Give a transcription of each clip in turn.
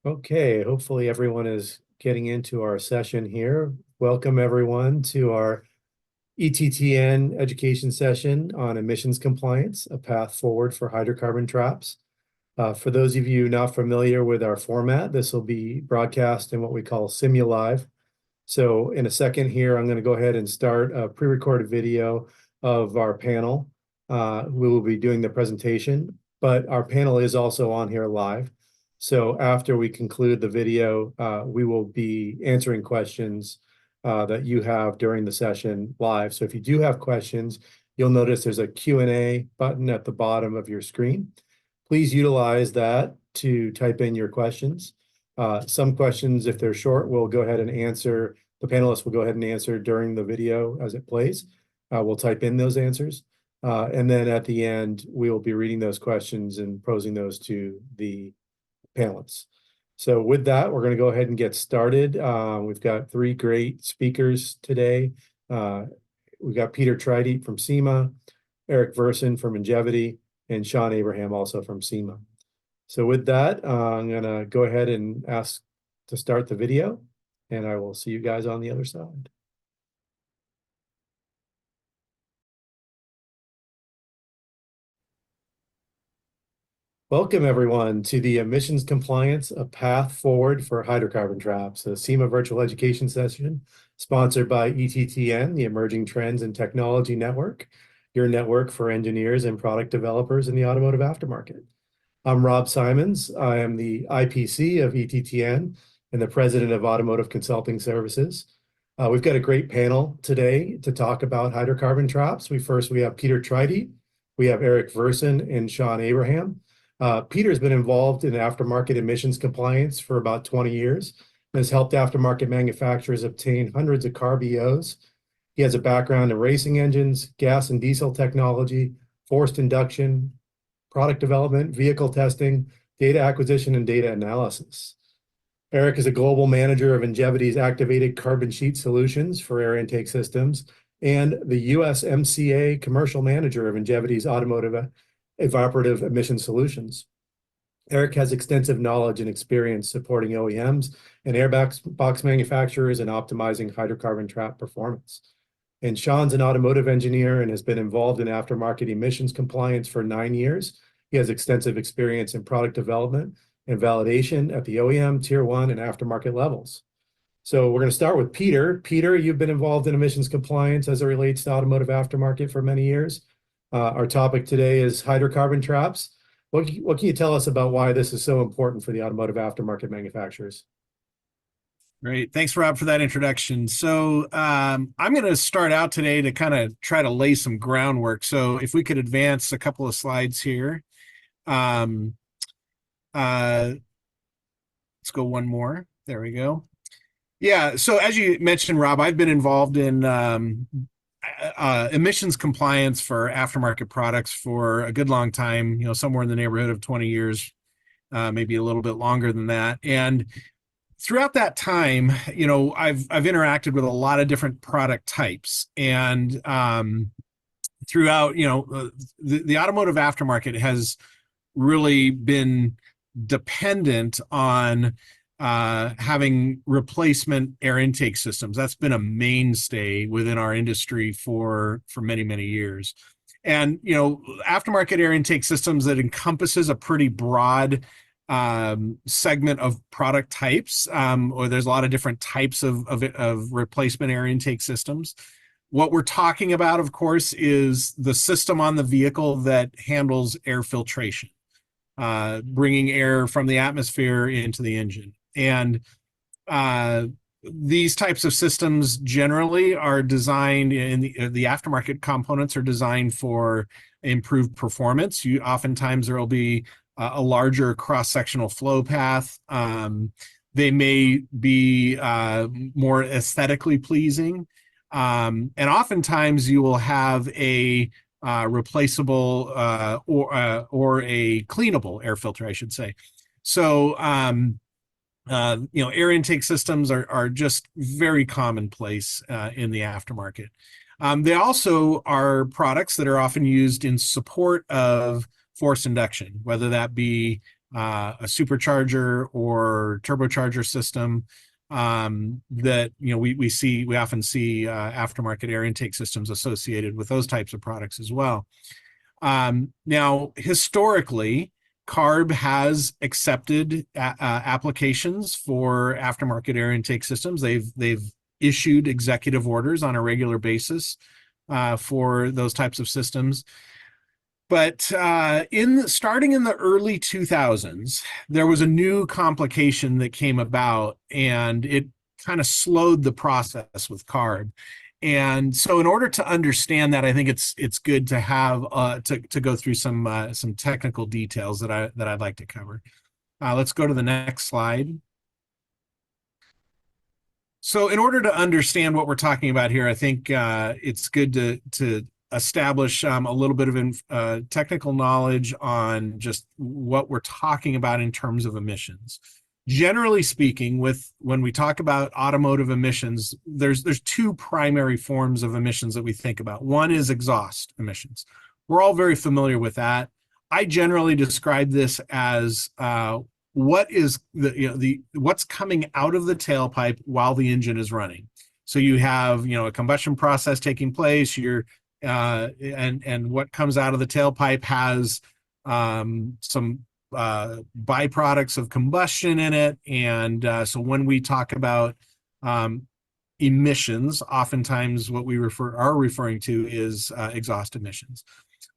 Okay, hopefully everyone is getting into our session here. Welcome everyone to our ETTN education session on emissions compliance, a path forward for hydrocarbon traps. For those of you not familiar with our format, this will be broadcast in what we call SimuLive. So in a second here, I'm going to go ahead and start a pre-recorded video of our panel. We will be doing the presentation, but our panel is also on here live. So after we conclude the video, we will be answering questions that you have during the session live. So if you do have questions, you'll notice there's a Q&A button at the bottom of your screen. Please utilize that to type in your questions. Some questions, if they're short, we'll go ahead and answer. The panelists will go ahead and answer during the video as it plays. We'll type in those answers. And then at the end, we will be reading those questions and posing those to the panelists. So with that, we're going to go ahead and get started. We've got three great speakers today. We've got Peter Tridy from SEMA, Eric Verson from Ingevity, and Sean Abraham also from SEMA. So with that, I'm going to go ahead and ask to start the video, and I will see you guys on the other side. Welcome, everyone, to the Emissions Compliance, a Path Forward for Hydrocarbon Traps, a SEMA virtual education session sponsored by ETTN, the Emerging Trends and Technology Network, your network for engineers and product developers in the automotive aftermarket. I'm Rob Simons. I am the IPC of ETTN and the president of Automotive Consulting Services. We've got a great panel today to talk about hydrocarbon traps. We have Peter Tridy, we have Eric Verson, and Sean Abraham. Peter's been involved in aftermarket emissions compliance for about 20 years and has helped aftermarket manufacturers obtain hundreds of CARB EOs. He has a background in racing engines, gas and diesel technology, forced induction, product development, vehicle testing, data acquisition, and data analysis. Eric is a global manager of Ingevity's activated carbon sheet solutions for air intake systems and the USMCA commercial manager of Ingevity's automotive evaporative emission solutions. Eric has extensive knowledge and experience supporting OEMs and airbox manufacturers in optimizing hydrocarbon trap performance. And Sean's an automotive engineer and has been involved in aftermarket emissions compliance for 9 years. He has extensive experience in product development and validation at the OEM, Tier 1, and aftermarket levels. So we're going to start with Peter. Peter, you've been involved in emissions compliance as it relates to automotive aftermarket for many years. Our topic today is hydrocarbon traps. What can you tell us about why this is so important for the automotive aftermarket manufacturers? Great. Thanks, Rob, for that introduction. So I'm going to start out today to kind of try to lay some groundwork. So if we could advance a couple of slides here. Let's go one more. There we go. Yeah. So as you mentioned, Rob, I've been involved in emissions compliance for aftermarket products for a good long time, somewhere in the neighborhood of 20 years, maybe a little bit longer than that. And throughout that time, I've interacted with a lot of different product types. And throughout, the automotive aftermarket has really been dependent on having replacement air intake systems. That's been a mainstay within our industry for many, many years. And, aftermarket air intake systems that encompasses a pretty broad segment of product types, or there's a lot of different types of replacement air intake systems. What we're talking about, of course, is the system on the vehicle that handles air filtration, bringing air from the atmosphere into the engine. And these types of systems generally are designed in the aftermarket components are designed for improved performance. Oftentimes there will be a larger cross-sectional flow path. They may be more aesthetically pleasing. And oftentimes you will have a replaceable or a cleanable air filter, I should say. So, air intake systems are just very commonplace in the aftermarket. They also are products that are often used in support of forced induction, whether that be a supercharger or turbocharger system, that we often see aftermarket air intake systems associated with those types of products as well. Now, historically, CARB has accepted applications for aftermarket air intake systems. They've issued executive orders on a regular basis for those types of systems. But starting in the early 2000s, there was a new complication that came about, and it kind of slowed the process with CARB. And so, in order to understand that, I think it's good to have to go through some technical details that I'd like to cover. Let's go to the next slide. So, in order to understand what we're talking about here, I think it's good to establish a little bit of technical knowledge on just what we're talking about in terms of emissions. Generally speaking, when we talk about automotive emissions, there's two primary forms of emissions that we think about. One is exhaust emissions. We're all very familiar with that. I generally describe this as what is what's coming out of the tailpipe while the engine is running. So you have a combustion process taking place. And what comes out of the tailpipe has some byproducts of combustion in it. And so when we talk about emissions, oftentimes what we are referring to is exhaust emissions.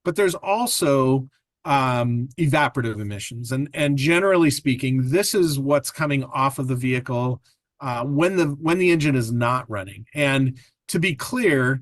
But there's also evaporative emissions. And generally speaking, this is what's coming off of the vehicle when the engine is not running. And to be clear,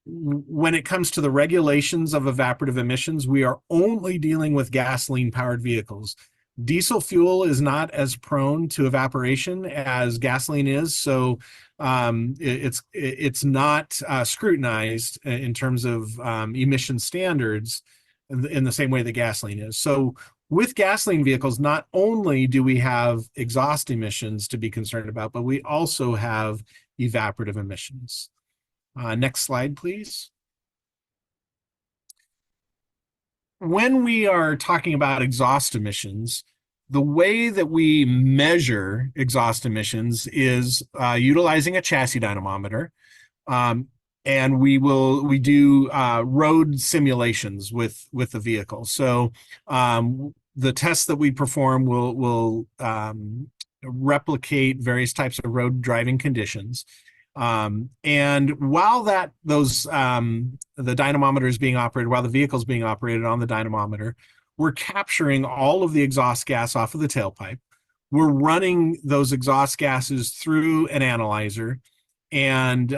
when it comes to the regulations of evaporative emissions, we are only dealing with gasoline-powered vehicles. Diesel fuel is not as prone to evaporation as gasoline is, so it's not scrutinized in terms of emission standards in the same way that gasoline is. So with gasoline vehicles, not only do we have exhaust emissions to be concerned about, but we also have evaporative emissions. Next slide, please. When we are talking about exhaust emissions, the way that we measure exhaust emissions is utilizing a chassis dynamometer. And we do road simulations with the vehicle. So the tests that we perform will replicate various types of road driving conditions. And while the dynamometer is being operated, while the vehicle is being operated on the dynamometer, we're capturing all of the exhaust gas off of the tailpipe. We're running those exhaust gases through an analyzer, and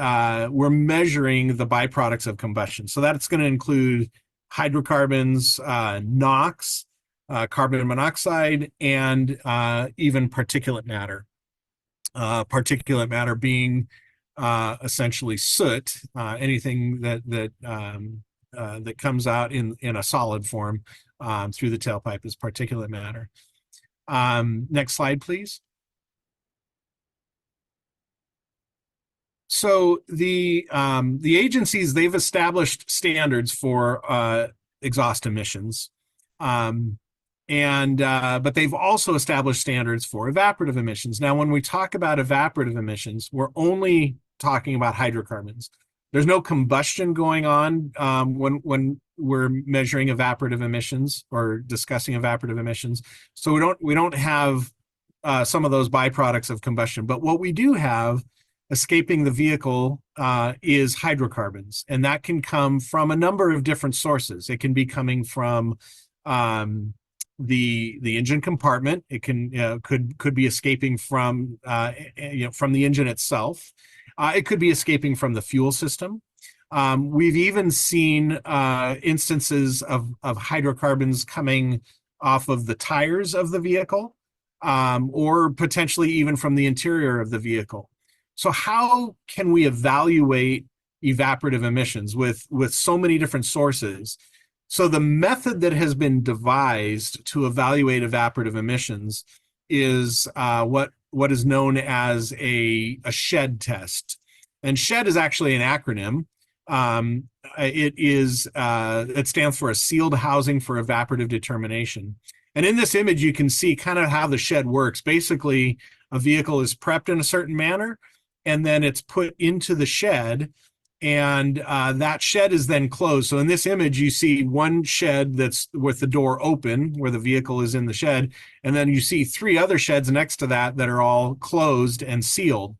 we're measuring the byproducts of combustion. So that's going to include hydrocarbons, NOx, carbon monoxide, and even particulate matter. Particulate matter being essentially soot, anything that comes out in a solid form through the tailpipe is particulate matter. Next slide, please. So the agencies, they've established standards for exhaust emissions, but they've also established standards for evaporative emissions. Now, when we talk about evaporative emissions, we're only talking about hydrocarbons. There's no combustion going on when we're measuring evaporative emissions or discussing evaporative emissions. So we don't have some of those byproducts of combustion. But what we do have escaping the vehicle is hydrocarbons, and that can come from a number of different sources. It can be coming from the engine compartment. It could be escaping from from the engine itself. It could be escaping from the fuel system. We've even seen instances of hydrocarbons coming off of the tires of the vehicle, or potentially even from the interior of the vehicle. So how can we evaluate evaporative emissions with so many different sources? So the method that has been devised to evaluate evaporative emissions is what is known as a SHED test. And SHED is actually an acronym. It stands for a sealed housing for evaporative determination. And in this image, you can see kind of how the shed works. Basically, a vehicle is prepped in a certain manner, and then it's put into the shed, and that shed is then closed. So in this image, you see one shed that's with the door open, where the vehicle is in the shed, and then you see three other sheds next to that that are all closed and sealed.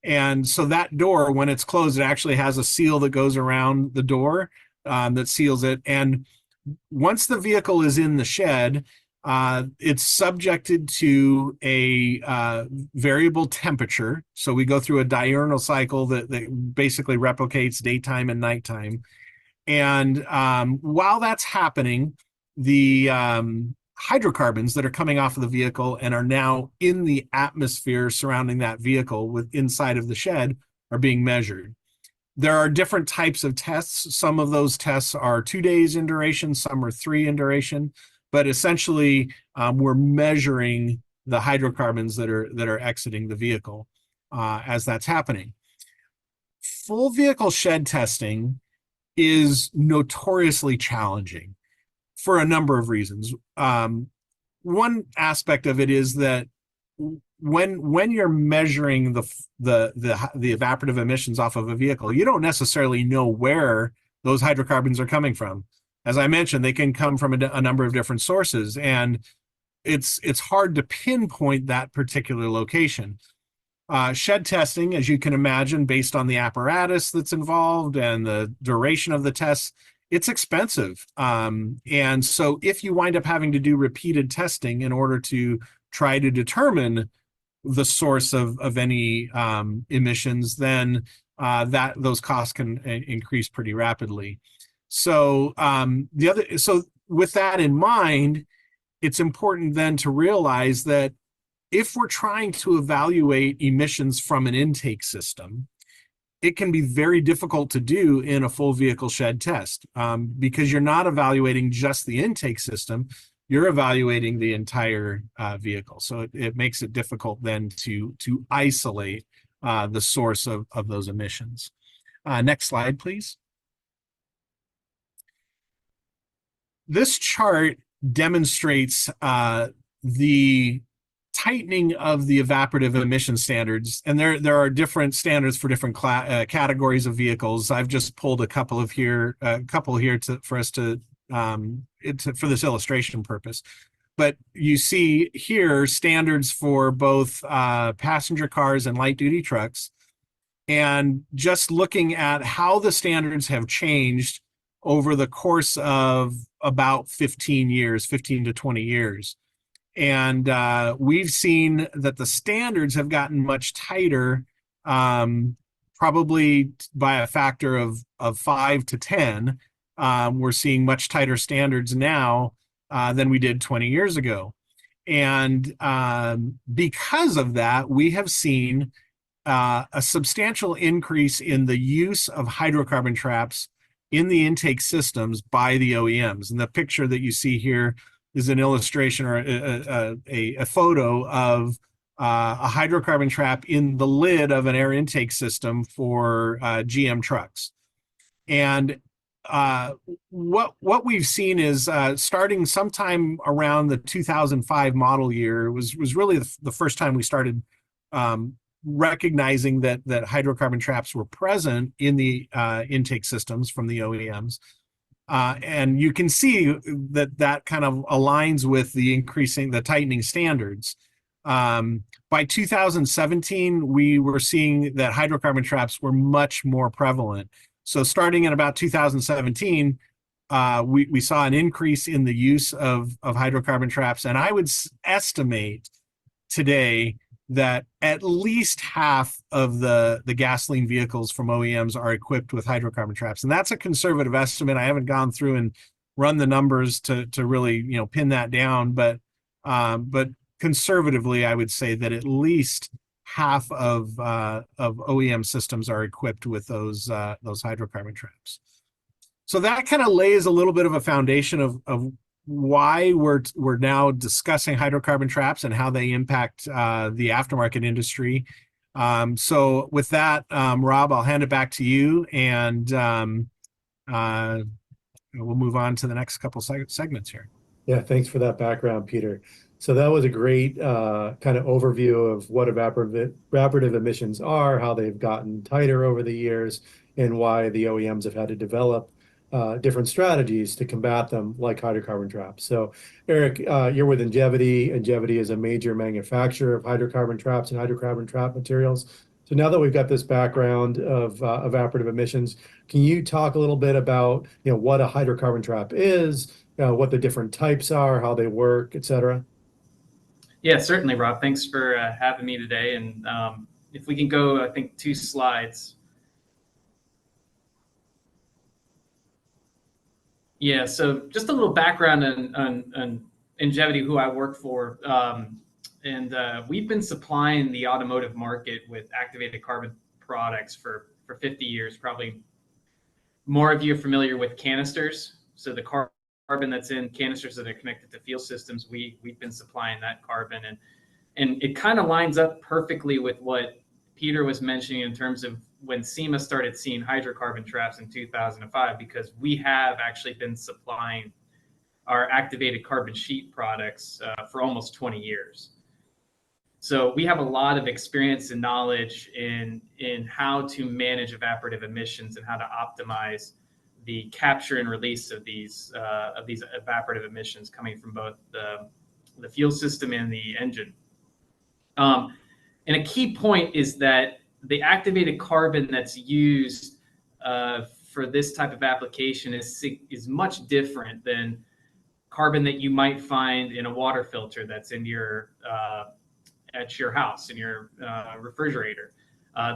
And so that door, when it's closed, it actually has a seal that goes around the door that seals it. And once the vehicle is in the shed, it's subjected to a variable temperature. So we go through a diurnal cycle that basically replicates daytime and nighttime. And while that's happening, the hydrocarbons that are coming off of the vehicle and are now in the atmosphere surrounding that vehicle with inside of the shed are being measured. There are different types of tests. Some of those tests are 2 days in duration, some are 3 in duration, but essentially we're measuring the hydrocarbons that are exiting the vehicle as that's happening. Full vehicle shed testing is notoriously challenging for a number of reasons. One aspect of it is that when you're measuring the evaporative emissions off of a vehicle, you don't necessarily know where those hydrocarbons are coming from. As I mentioned, they can come from a number of different sources, and it's hard to pinpoint that particular location. Shed testing, as you can imagine, based on the apparatus that's involved and the duration of the tests, it's expensive. And so if you wind up having to do repeated testing in order to try to determine the source of any emissions, then those costs can increase pretty rapidly. So with that in mind, it's important then to realize that if we're trying to evaluate emissions from an intake system, it can be very difficult to do in a full vehicle shed test because you're not evaluating just the intake system, you're evaluating the entire vehicle. So it makes it difficult then to isolate the source of those emissions. Next slide, please. This chart demonstrates the tightening of the evaporative emission standards, and there are different standards for different categories of vehicles. I've just pulled a couple here for us to for this illustration purpose. But you see here standards for both passenger cars and light duty trucks, and just looking at how the standards have changed over the course of about 15 to 20 years. And we've seen that the standards have gotten much tighter, probably by a factor of 5 to 10. We're seeing much tighter standards now than we did 20 years ago. And because of that, we have seen a substantial increase in the use of hydrocarbon traps in the intake systems by the OEMs. And the picture that you see here is an illustration or a photo of a hydrocarbon trap in the lid of an air intake system for GM trucks. And what we've seen is starting sometime around the 2005 model year was really the first time we started recognizing that hydrocarbon traps were present in the intake systems from the OEMs. And you can see that kind of aligns with the tightening standards. By 2017, we were seeing that hydrocarbon traps were much more prevalent. So starting in about 2017, we saw an increase in the use of hydrocarbon traps. And I would estimate today that at least half of the gasoline vehicles from OEMs are equipped with hydrocarbon traps. And that's a conservative estimate. I haven't gone through and run the numbers to really, pin that down. But conservatively, I would say that at least half of OEM systems are equipped with those hydrocarbon traps. So that kind of lays a little bit of a foundation of why we're now discussing hydrocarbon traps and how they impact the aftermarket industry. So with that, Rob, I'll hand it back to you, and we'll move on to the next couple segments here. Yeah, thanks for that background, Peter. So that was a great kind of overview of what evaporative emissions are, how they've gotten tighter over the years, and why the OEMs have had to develop different strategies to combat them, like hydrocarbon traps. So, Eric, you're with Ingevity. Ingevity is a major manufacturer of hydrocarbon traps and hydrocarbon trap materials. So now that we've got this background of evaporative emissions, can you talk a little bit about, what a hydrocarbon trap is, what the different types are, how they work, et cetera? Yeah, certainly, Rob. Thanks for having me today. And if we can go, I think, 2 slides. Yeah, so just a little background on Ingevity, who I work for. And we've been supplying the automotive market with activated carbon products for 50 years. Probably more of you are familiar with canisters. So the carbon that's in canisters that are connected to fuel systems, we've been supplying that carbon. And it kind of lines up perfectly with what Peter was mentioning in terms of when SEMA started seeing hydrocarbon traps in 2005, because we have actually been supplying our activated carbon sheet products for almost 20 years. So we have a lot of experience and knowledge in how to manage evaporative emissions and how to optimize the capture and release of these evaporative emissions coming from both the fuel system and the engine. And a key point is that the activated carbon that's used for this type of application is much different than carbon that you might find in a water filter that's in your at your house, in your refrigerator.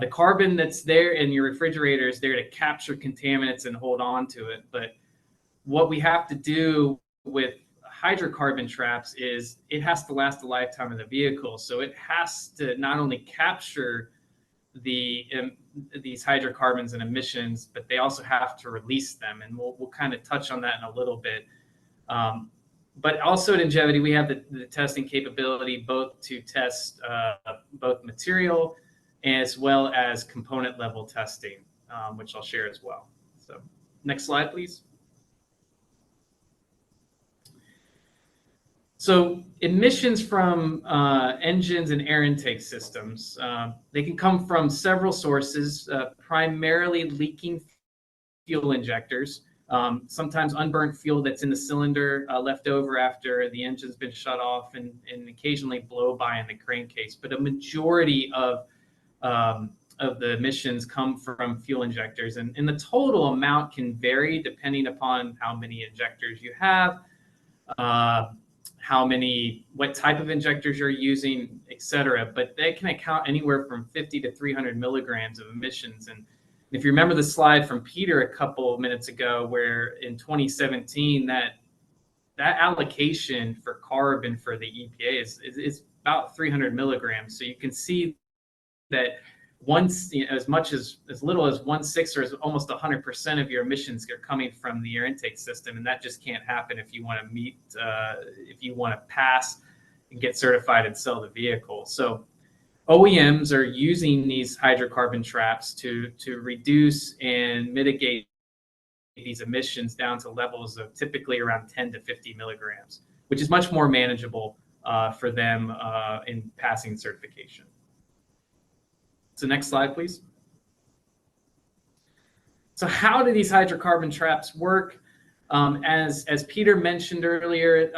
The carbon that's there in your refrigerator is there to capture contaminants and hold on to it. But what we have to do with hydrocarbon traps is it has to last the lifetime of the vehicle. So it has to not only capture these hydrocarbons and emissions, but they also have to release them. And we'll kind of touch on that in a little bit. But also at Ingevity, we have the testing capability both to test both material as well as component level testing, which I'll share as well. So next slide, please. So emissions from engines and air intake systems, they can come from several sources, primarily leaking fuel injectors. Sometimes unburnt fuel that's in the cylinder left over after the engine's been shut off, and occasionally blow by in the crankcase. But a majority of the emissions come from fuel injectors, and the total amount can vary depending upon how many injectors you have, what type of injectors you're using, et cetera. But they can account anywhere from 50 to 300 milligrams of emissions. And if you remember the slide from Peter a couple of minutes ago, where in 2017, that allocation for CARB and for the EPA is about 300 milligrams. So you can see that as little as 1/6 or as almost 100% of your emissions are coming from the air intake system, and that just can't happen if you want to pass and get certified and sell the vehicle. So OEMs are using these hydrocarbon traps to reduce and mitigate these emissions down to levels of typically around 10 to 50 milligrams, which is much more manageable for them in passing certification. So next slide, please. So how do these hydrocarbon traps work? As Peter mentioned earlier,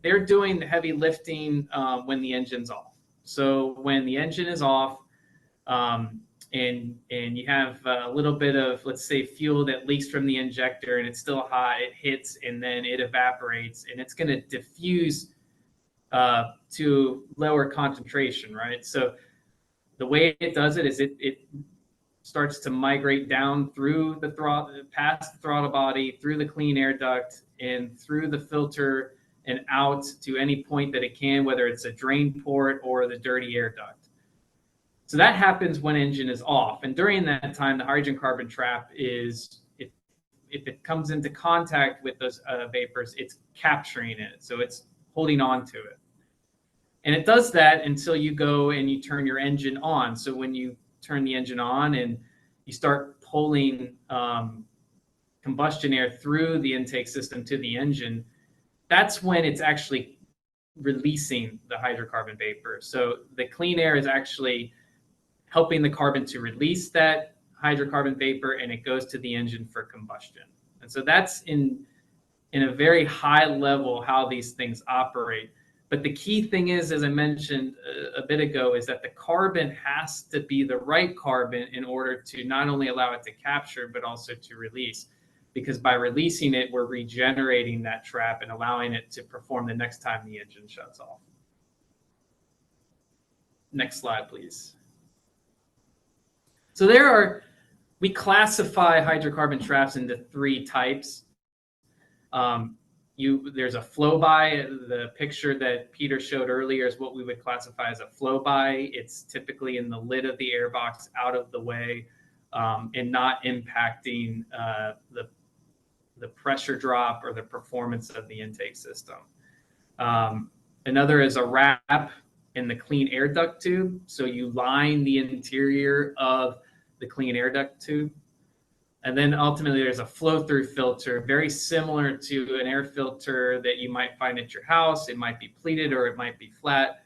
they're doing the heavy lifting when the engine's off. So when the engine is off, and you have a little bit of, let's say, fuel that leaks from the injector and it's still hot, it hits and then it evaporates, and it's going to diffuse to lower concentration, right? So the way it does it is it starts to migrate down through the throttle, past the throttle body, through the clean air duct, and through the filter and out to any point that it can, whether it's a drain port or the dirty air duct. So that happens when engine is off. And during that time, the hydrocarbon trap is, if it comes into contact with those vapors, it's capturing it. So it's holding on to it. And it does that until you go and you turn your engine on. So when you turn the engine on and you start pulling combustion air through the intake system to the engine, that's when it's actually releasing the hydrocarbon vapor. So the clean air is actually helping the carbon to release that hydrocarbon vapor, and it goes to the engine for combustion. And so that's in a very high level how these things operate. But the key thing is, as I mentioned a bit ago, is that the carbon has to be the right carbon in order to not only allow it to capture, but also to release. Because by releasing it, we're regenerating that trap and allowing it to perform the next time the engine shuts off. Next slide, please. So we classify hydrocarbon traps into 3 types. There's a flow-by. The picture that Peter showed earlier is what we would classify as a flow-by. It's typically in the lid of the airbox, out of the way, and not impacting the pressure drop or the performance of the intake system. Another is a wrap in the clean air duct tube. So you line the interior of the clean air duct tube. And then ultimately there's a flow-through filter, very similar to an air filter that you might find at your house. It might be pleated or it might be flat,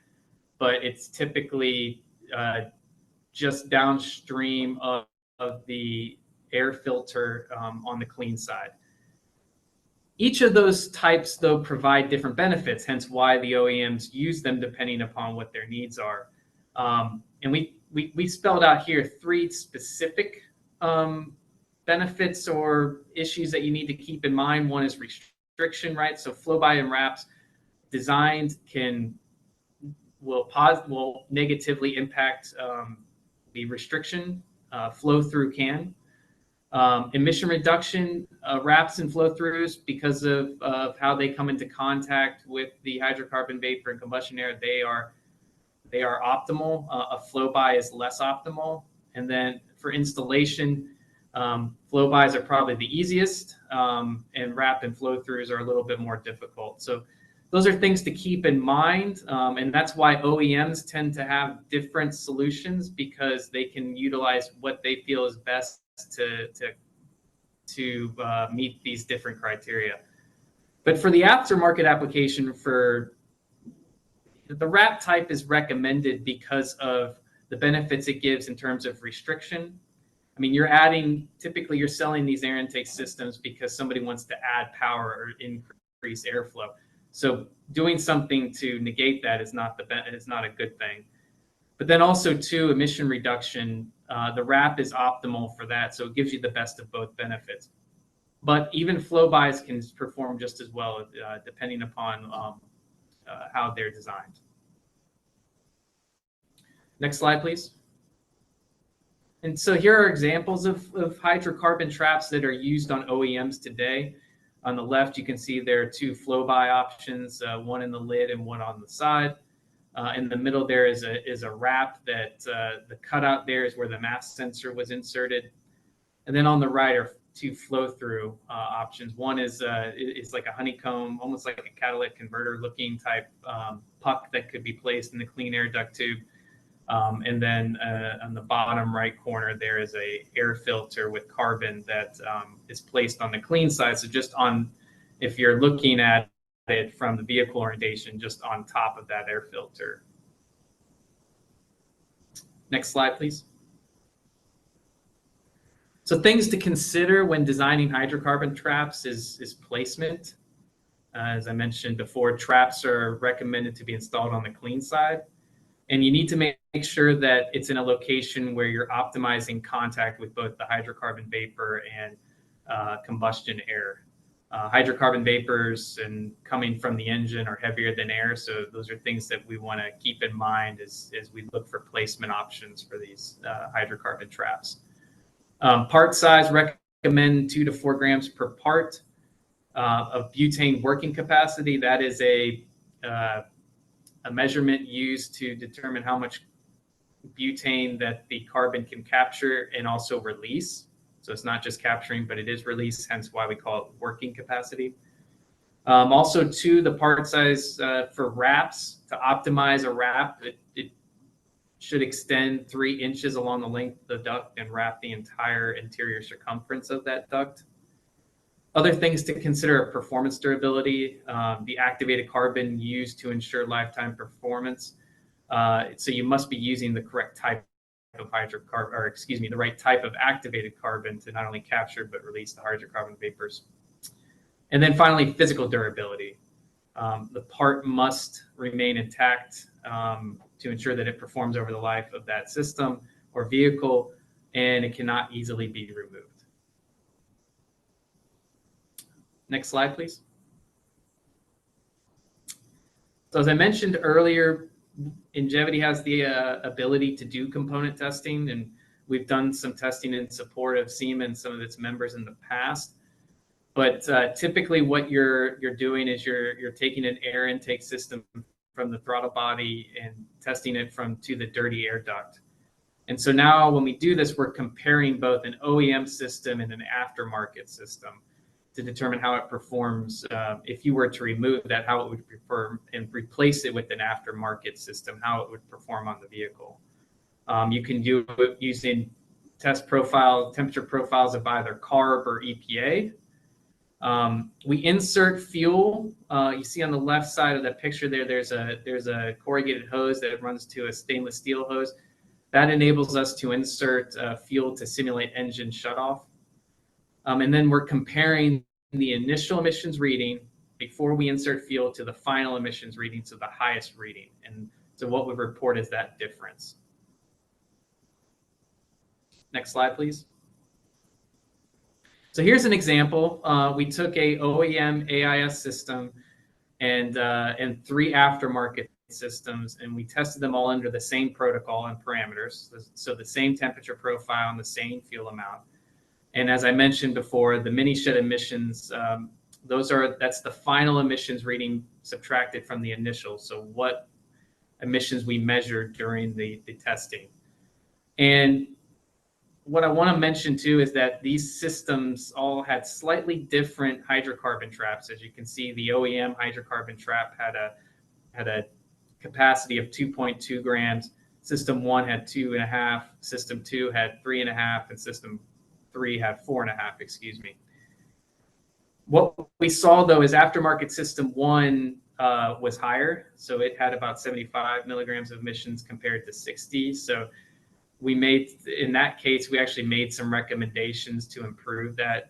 but it's typically just downstream of the air filter on the clean side. Each of those types, though, provide different benefits, hence why the OEMs use them depending upon what their needs are. And we spelled out here 3 specific benefits or issues that you need to keep in mind. One is restriction, right? So flow-by and wraps designed will negatively impact the restriction. Flow-through can. Emission reduction, wraps and flow-throughs, because of how they come into contact with the hydrocarbon vapor and combustion air, they are optimal. A flow-by is less optimal. And then for installation, flow-bys are probably the easiest, and wrap and flow-throughs are a little bit more difficult. So those are things to keep in mind, and that's why OEMs tend to have different solutions, because they can utilize what they feel is best to meet these different criteria. But for the aftermarket application, for the wrap type is recommended because of the benefits it gives in terms of restriction. I mean, typically you're selling these air intake systems because somebody wants to add power or increase airflow. So doing something to negate that is not a good thing. But then also too, emission reduction, the wrap is optimal for that. So it gives you the best of both benefits. But even flow-bys can perform just as well, depending upon how they're designed. Next slide, please. And so here are examples of hydrocarbon traps that are used on OEMs today. On the left, you can see there are 2 flow-by options, one in the lid and one on the side. In the middle there is a wrap that the cutout there is where the mass sensor was inserted. And then on the right are 2 flow-through options. One is like a honeycomb, almost like a catalytic converter looking type puck that could be placed in the clean air duct tube. And then on the bottom right corner, there is a air filter with carbon that is placed on the clean side. So just if you're looking at it from the vehicle orientation, just on top of that air filter. Next slide, please. So things to consider when designing hydrocarbon traps is placement. As I mentioned before, traps are recommended to be installed on the clean side. And you need to make sure that it's in a location where you're optimizing contact with both the hydrocarbon vapor and combustion air. Hydrocarbon vapors and coming from the engine are heavier than air, so those are things that we want to keep in mind as we look for placement options for these hydrocarbon traps. Part size, recommend 2 to 4 grams per part. Of butane working capacity, that is a measurement used to determine how much butane that the carbon can capture and also release. So it's not just capturing, but it is release, hence why we call it working capacity. Also, too, the part size for wraps, to optimize a wrap, it should extend 3 inches along the length of the duct and wrap the entire interior circumference of that duct. Other things to consider are performance durability, the activated carbon used to ensure lifetime performance. So you must be using the correct type of hydrocarbon, or excuse me, the right type of activated carbon to not only capture but release the hydrocarbon vapors. And then finally, physical durability. The part must remain intact to ensure that it performs over the life of that system or vehicle, and it cannot easily be removed. Next slide, please. So as I mentioned earlier, Ingevity has the ability to do component testing, and we've done some testing in support of SEMA and some of its members in the past. But typically what you're doing is you're taking an air intake system from the throttle body and testing it to the dirty air duct. And so now when we do this, we're comparing both an OEM system and an aftermarket system to determine how it performs. If you were to remove that, how it would perform, and replace it with an aftermarket system, how it would perform on the vehicle. You can do it using temperature profiles of either CARB or EPA. We insert fuel. You see on the left side of the picture there's a corrugated hose that runs to a stainless steel hose. That enables us to insert fuel to simulate engine shutoff. And then we're comparing the initial emissions reading before we insert fuel to the final emissions reading, so the highest reading. And so what we report is that difference. Next slide, please. So here's an example. We took a OEM AIS system and 3 aftermarket systems, and we tested them all under the same protocol and parameters. So the same temperature profile and the same fuel amount. And as I mentioned before, the mini shed emissions, that's the final emissions reading subtracted from the initial. So what emissions we measured during the testing. And what I want to mention too is that these systems all had slightly different hydrocarbon traps. As you can see, the OEM hydrocarbon trap had a capacity of 2.2 grams. System 1 had 2.5. System 2 had 3.5, and System 3 had 4.5. Excuse me. What we saw though is aftermarket System 1 was higher, so it had about 75 milligrams of emissions compared to 60. So in that case, we actually made some recommendations to improve that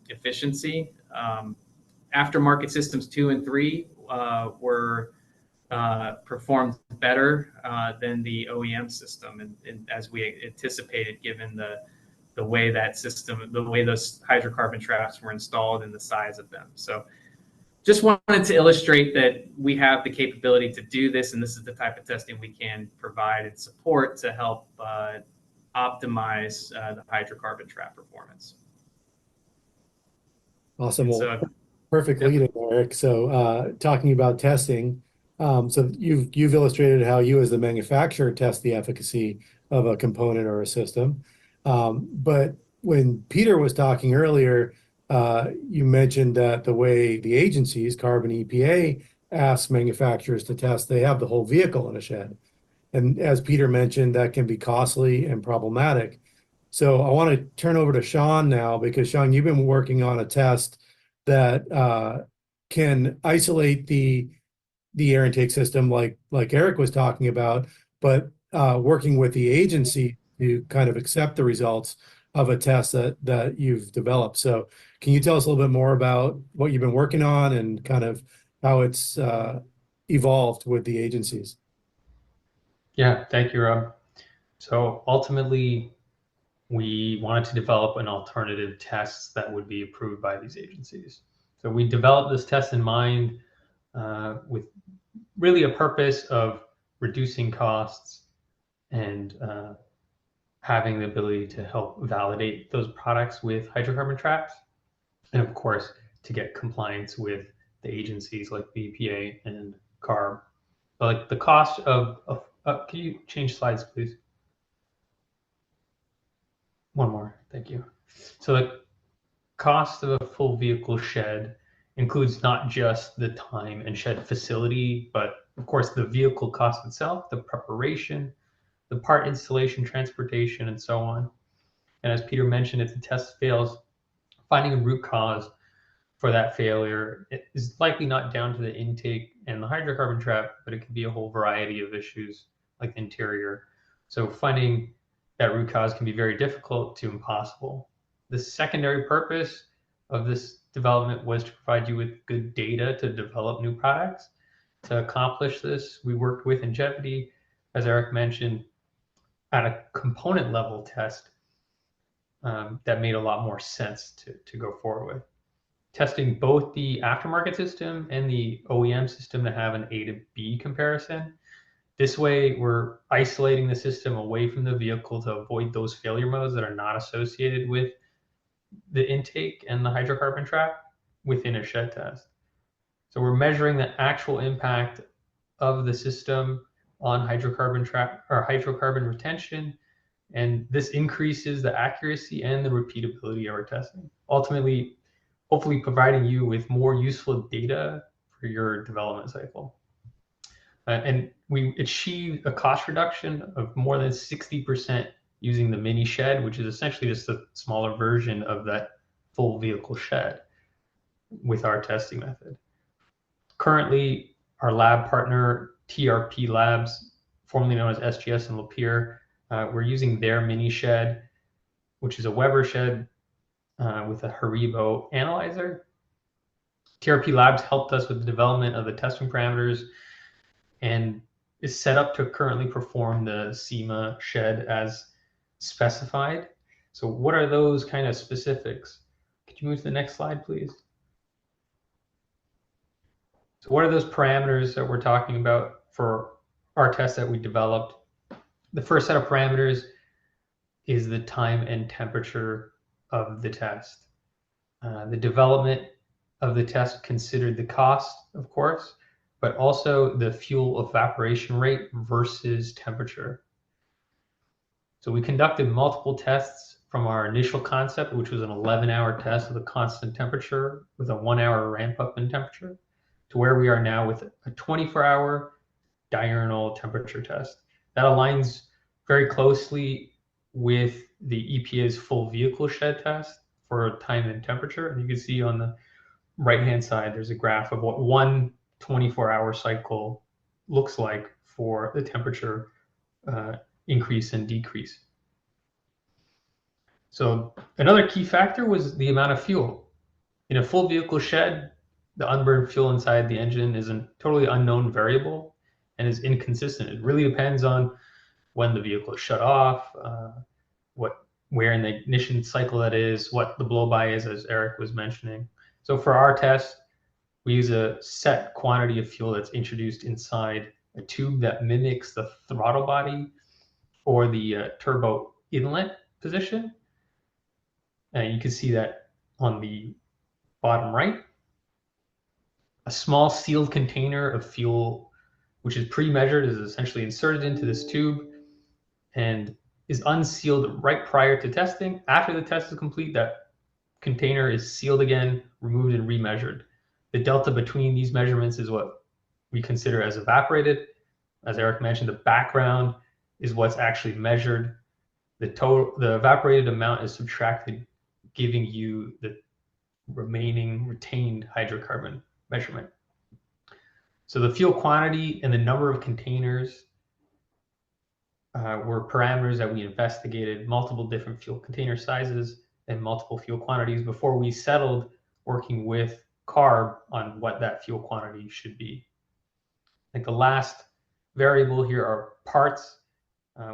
efficiency. Aftermarket Systems 2 and 3 were performed better than the OEM system, and as we anticipated, given the way those hydrocarbon traps were installed and the size of them. So just wanted to illustrate that we have the capability to do this, and this is the type of testing we can provide and support to help optimize the hydrocarbon trap performance. Awesome. Well, So, perfect lead, Eric. So talking about testing, so you've illustrated how you as the manufacturer test the efficacy of a component or a system. But when Peter was talking earlier, you mentioned that the way the agencies, CARB and EPA, ask manufacturers to test, they have the whole vehicle in a shed. And as Peter mentioned, that can be costly and problematic. So I want to turn over to Sean now, because Sean, you've been working on a test that can isolate the air intake system like Eric was talking about, but working with the agency to kind of accept the results of a test that you've developed. So can you tell us a little bit more about what you've been working on and kind of how it's evolved with the agencies? Yeah, thank you, Rob. So ultimately, we wanted to develop an alternative test that would be approved by these agencies. So we developed this test in mind with really a purpose of reducing costs and having the ability to help validate those products with hydrocarbon traps, and of course, to get compliance with the agencies like the EPA and CARB. But like the cost of can you change slides, please? One more, thank you. So the cost of a full vehicle shed includes not just the time and shed facility, but of course the vehicle cost itself, the preparation, the part installation, transportation, and so on. And as Peter mentioned, if the test fails, finding a root cause for that failure. It is likely not down to the intake and the hydrocarbon trap, but it could be a whole variety of issues like the interior. So finding that root cause can be very difficult to impossible. The secondary purpose of this development was to provide you with good data to develop new products. To accomplish this, we worked with Ingevity, as Eric mentioned, at a component level test that made a lot more sense to go forward with. Testing both the aftermarket system and the OEM system to have an A to B comparison. This way, we're isolating the system away from the vehicle to avoid those failure modes that are not associated with the intake and the hydrocarbon trap within a shed test. So we're measuring the actual impact of the system on hydrocarbon trap or hydrocarbon retention, and this increases the accuracy and the repeatability of our testing. Ultimately, hopefully providing you with more useful data for your development cycle. And we achieved a cost reduction of more than 60% using the mini shed, which is essentially just a smaller version of that full vehicle shed with our testing method. Currently, our lab partner, TRP Labs, formerly known as SGS and Lapeer, we're using their mini shed, which is a Weber shed with a Haribo analyzer. TRP Labs helped us with the development of the testing parameters and is set up to currently perform the SEMA shed as specified. So what are those kind of specifics? Could you move to the next slide, please? So what are those parameters that we're talking about for our test that we developed? The first set of parameters is the time and temperature of the test. The development of the test considered the cost, of course, but also the fuel evaporation rate versus temperature. So we conducted multiple tests from our initial concept, which was an 11-hour test with a constant temperature with a 1-hour ramp up in temperature, to where we are now with a 24-hour diurnal temperature test. That aligns very closely with the EPA's full vehicle shed test for time and temperature. And you can see on the right-hand side, there's a graph of what one 24-hour cycle looks like for the temperature increase and decrease. So another key factor was the amount of fuel. In a full vehicle shed, the unburned fuel inside the engine is a totally unknown variable and is inconsistent. It really depends on when the vehicle is shut off, where in the ignition cycle that is, what the blow-by is, as Eric was mentioning. So for our test, we use a set quantity of fuel that's introduced inside a tube that mimics the throttle body or the turbo inlet position. And you can see that on the bottom right. A small sealed container of fuel, which is pre-measured, is essentially inserted into this tube and is unsealed right prior to testing. After the test is complete, that container is sealed again, removed and remeasured. The delta between these measurements is what we consider as evaporated. As Eric mentioned, the background is what's actually measured. The evaporated amount is subtracted, giving you the remaining retained hydrocarbon measurement. So the fuel quantity and the number of containers were parameters that we investigated, multiple different fuel container sizes and multiple fuel quantities before we settled working with CARB on what that fuel quantity should be. Like the last variable here are parts.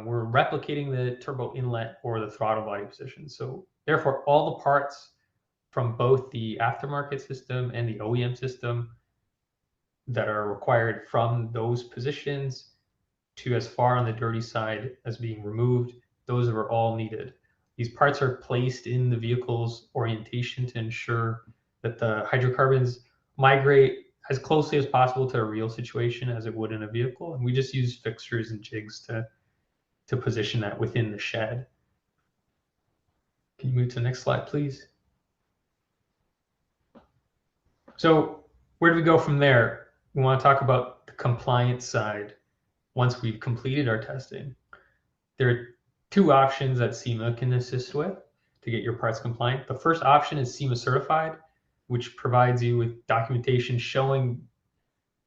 We're replicating the turbo inlet or the throttle body position. So therefore, all the parts from both the aftermarket system and the OEM system that are required from those positions to as far on the dirty side as being removed, those are all needed. These parts are placed in the vehicle's orientation to ensure that the hydrocarbons migrate as closely as possible to a real situation as it would in a vehicle. And we just use fixtures and jigs to position that within the shed. Can you move to the next slide, please? So where do we go from there? We want to talk about the compliance side once we've completed our testing. There are two options that SEMA can assist with to get your parts compliant. The first option is SEMA certified. which provides you with documentation showing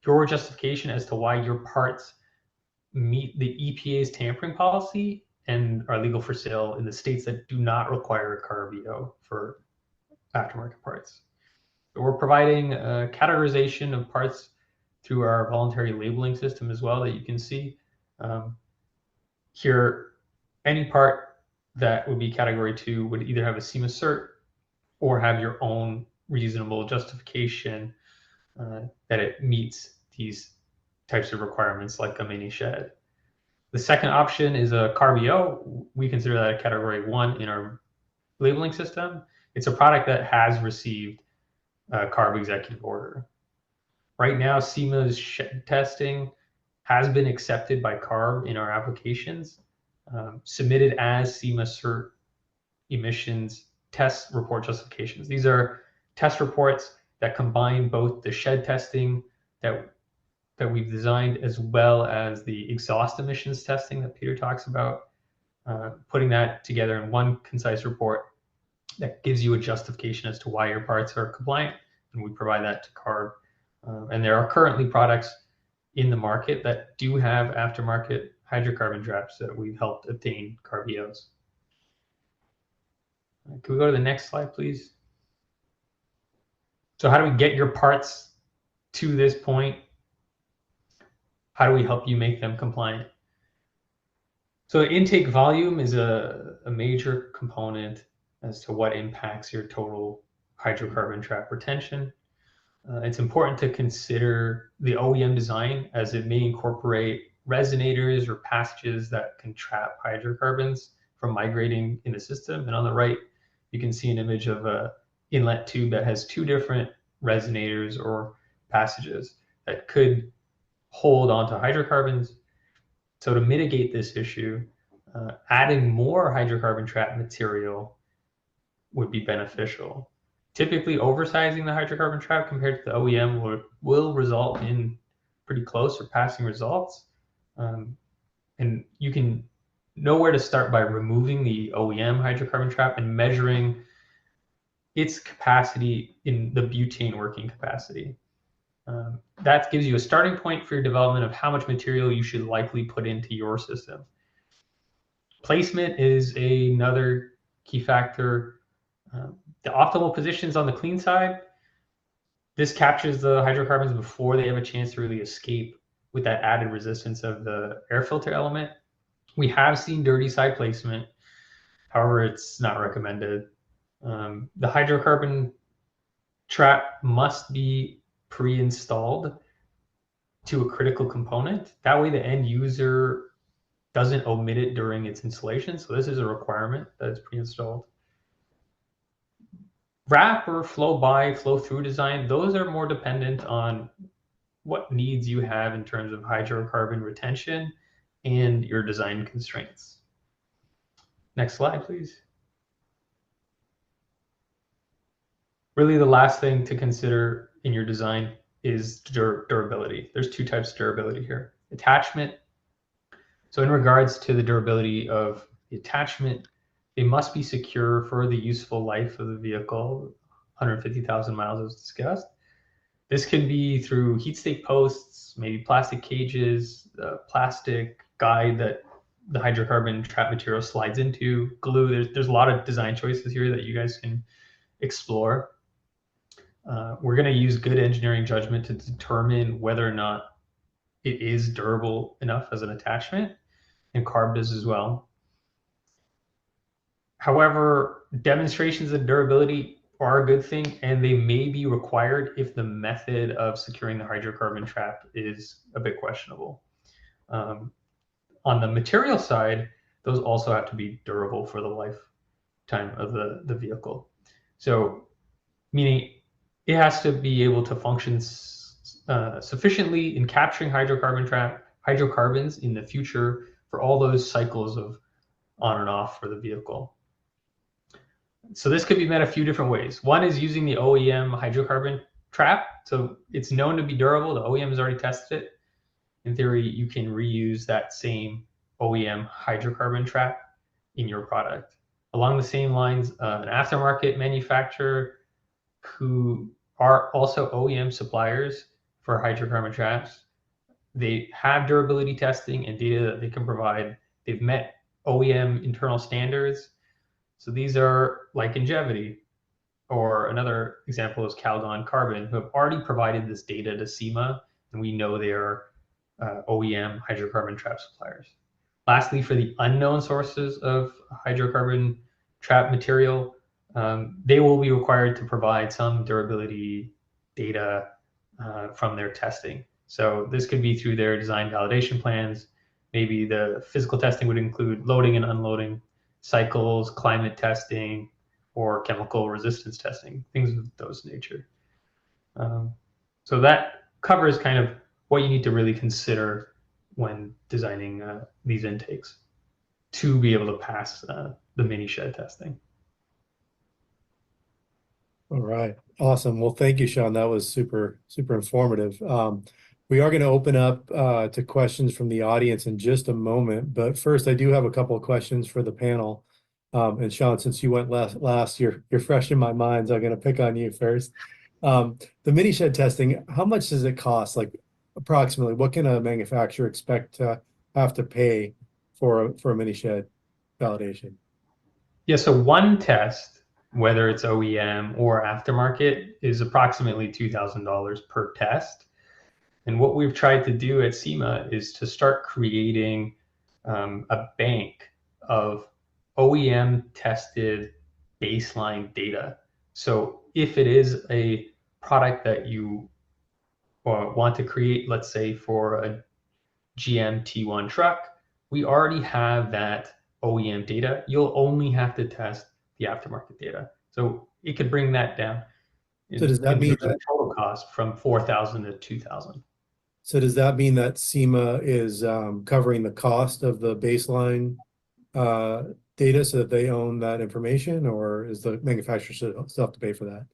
your justification as to why your parts meet the EPA's tampering policy and are legal for sale in the states that do not require a CARB for aftermarket parts. We're providing a categorization of parts through our voluntary labeling system as well that you can see. Here, any part that would be category 2 would either have a SEMA cert or have your own reasonable justification that it meets these types of requirements like a mini shed. The second option is a CARB. We consider that a category 1 in our labeling system. It's a product that has received a CARB executive order. Right now, SEMA's shed testing has been accepted by CARB in our applications, submitted as SEMA cert emissions test report justifications. These are test reports that combine both the shed testing that we've designed as well as the exhaust emissions testing that Peter talks about, putting that together in one concise report that gives you a justification as to why your parts are compliant, and we provide that to CARB. And there are currently products in the market that do have aftermarket hydrocarbon traps that we've helped obtain CARB-EOs. Can we go to the next slide, please? So how do we get your parts to this point? How do we help you make them compliant? So intake volume is a major component as to what impacts your total hydrocarbon trap retention. It's important to consider the OEM design, as it may incorporate resonators or passages that can trap hydrocarbons from migrating in the system. And on the right, you can see an image of an inlet tube that has 2 different resonators or passages that could hold onto hydrocarbons. So to mitigate this issue, adding more hydrocarbon trap material would be beneficial. Typically, oversizing the hydrocarbon trap compared to the OEM will result in pretty close or passing results. And you can know where to start by removing the OEM hydrocarbon trap and measuring its capacity in the butane working capacity. That gives you a starting point for your development of how much material you should likely put into your system. Placement is another key factor. The optimal positions on the clean side, this captures the hydrocarbons before they have a chance to really escape with that added resistance of the air filter element. We have seen dirty side placement. However, it's not recommended. The hydrocarbon trap must be pre-installed to a critical component. That way the end user doesn't omit it during its installation. So this is a requirement that it's pre-installed. Wrap or flow by, flow through design, those are more dependent on what needs you have in terms of hydrocarbon retention and your design constraints. Next slide, please. Really, the last thing to consider in your design is durability. There's 2 types of durability here. Attachment. So in regards to the durability of the attachment, they must be secure for the useful life of the vehicle, 150,000 miles as discussed. This can be through heat stake posts, maybe plastic cages, plastic guide that the hydrocarbon trap material slides into, glue. There's a lot of design choices here that you guys can explore. We're going to use good engineering judgment to determine whether or not it is durable enough as an attachment, and CARB does as well. However, demonstrations of durability are a good thing, and they may be required if the method of securing the hydrocarbon trap is a bit questionable. On the material side, those also have to be durable for the lifetime of the vehicle. So, meaning it has to be able to function sufficiently in capturing hydrocarbons in the future for all those cycles of on and off for the vehicle. So this could be met a few different ways. One is using the OEM hydrocarbon trap. So it's known to be durable. The OEM has already tested it. In theory, you can reuse that same OEM hydrocarbon trap in your product. Along the same lines, an aftermarket manufacturer who are also OEM suppliers for hydrocarbon traps. They have durability testing and data that they can provide. They've met OEM internal standards. So these are like Ingevity, or another example is Calgon Carbon, who have already provided this data to SEMA, and we know they are OEM hydrocarbon trap suppliers. Lastly, for the unknown sources of hydrocarbon trap material, they will be required to provide some durability data from their testing. So this could be through their design validation plans. Maybe the physical testing would include loading and unloading cycles, climate testing, or chemical resistance testing, things of those nature. So that covers kind of what you need to really consider when designing these intakes to be able to pass the mini shed testing. All right. Awesome. Well, thank you, Sean. That was super informative. We are going to open up to questions from the audience in just a moment, but first I do have a couple of questions for the panel. And Sean, since you went last, you're fresh in my mind, so I'm going to pick on you first. The mini shed testing, how much does it cost? Like approximately, what can a manufacturer expect to have to pay for a mini shed validation? Yeah, so one test, whether it's OEM or aftermarket, is approximately $2,000 per test. And what we've tried to do at SEMA is to start creating a bank of OEM tested baseline data. So if it is a product that you want to create, let's say for a GM T1 truck, we already have that OEM data. You'll only have to test the aftermarket data. So it could bring that down. So does that mean that total cost from 4,000 to 2,000? So does that mean that SEMA is covering the cost of the baseline data so that they own that information, or is the manufacturer still have to pay for that?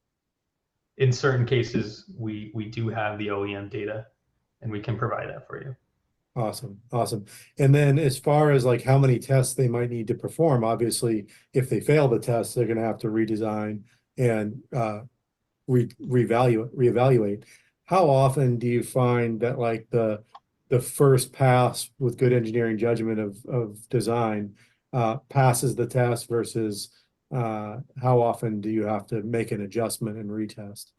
In certain cases, we do have the OEM data, and we can provide that for you. Awesome. And then as far as like how many tests they might need to perform, obviously, if they fail the test, they're going to have to redesign and reevaluate. How often do you find that like the first pass with good engineering judgment of design passes the test versus how often do you have to make an adjustment and retest?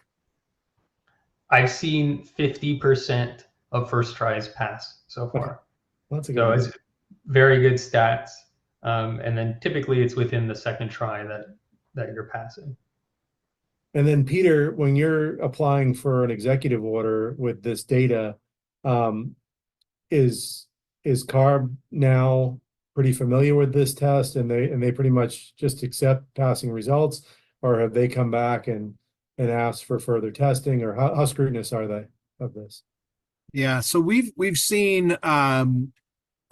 I've seen 50% of first tries pass so far. Okay. That's a good So number. it's very good stats. And then typically it's within the second try that you're passing. And then Peter, when you're applying for an executive order with this data, is CARB now pretty familiar with this test and they pretty much just accept passing results, or have they come back and asked for further testing, or how scrutinous are they of this? Yeah, so we've seen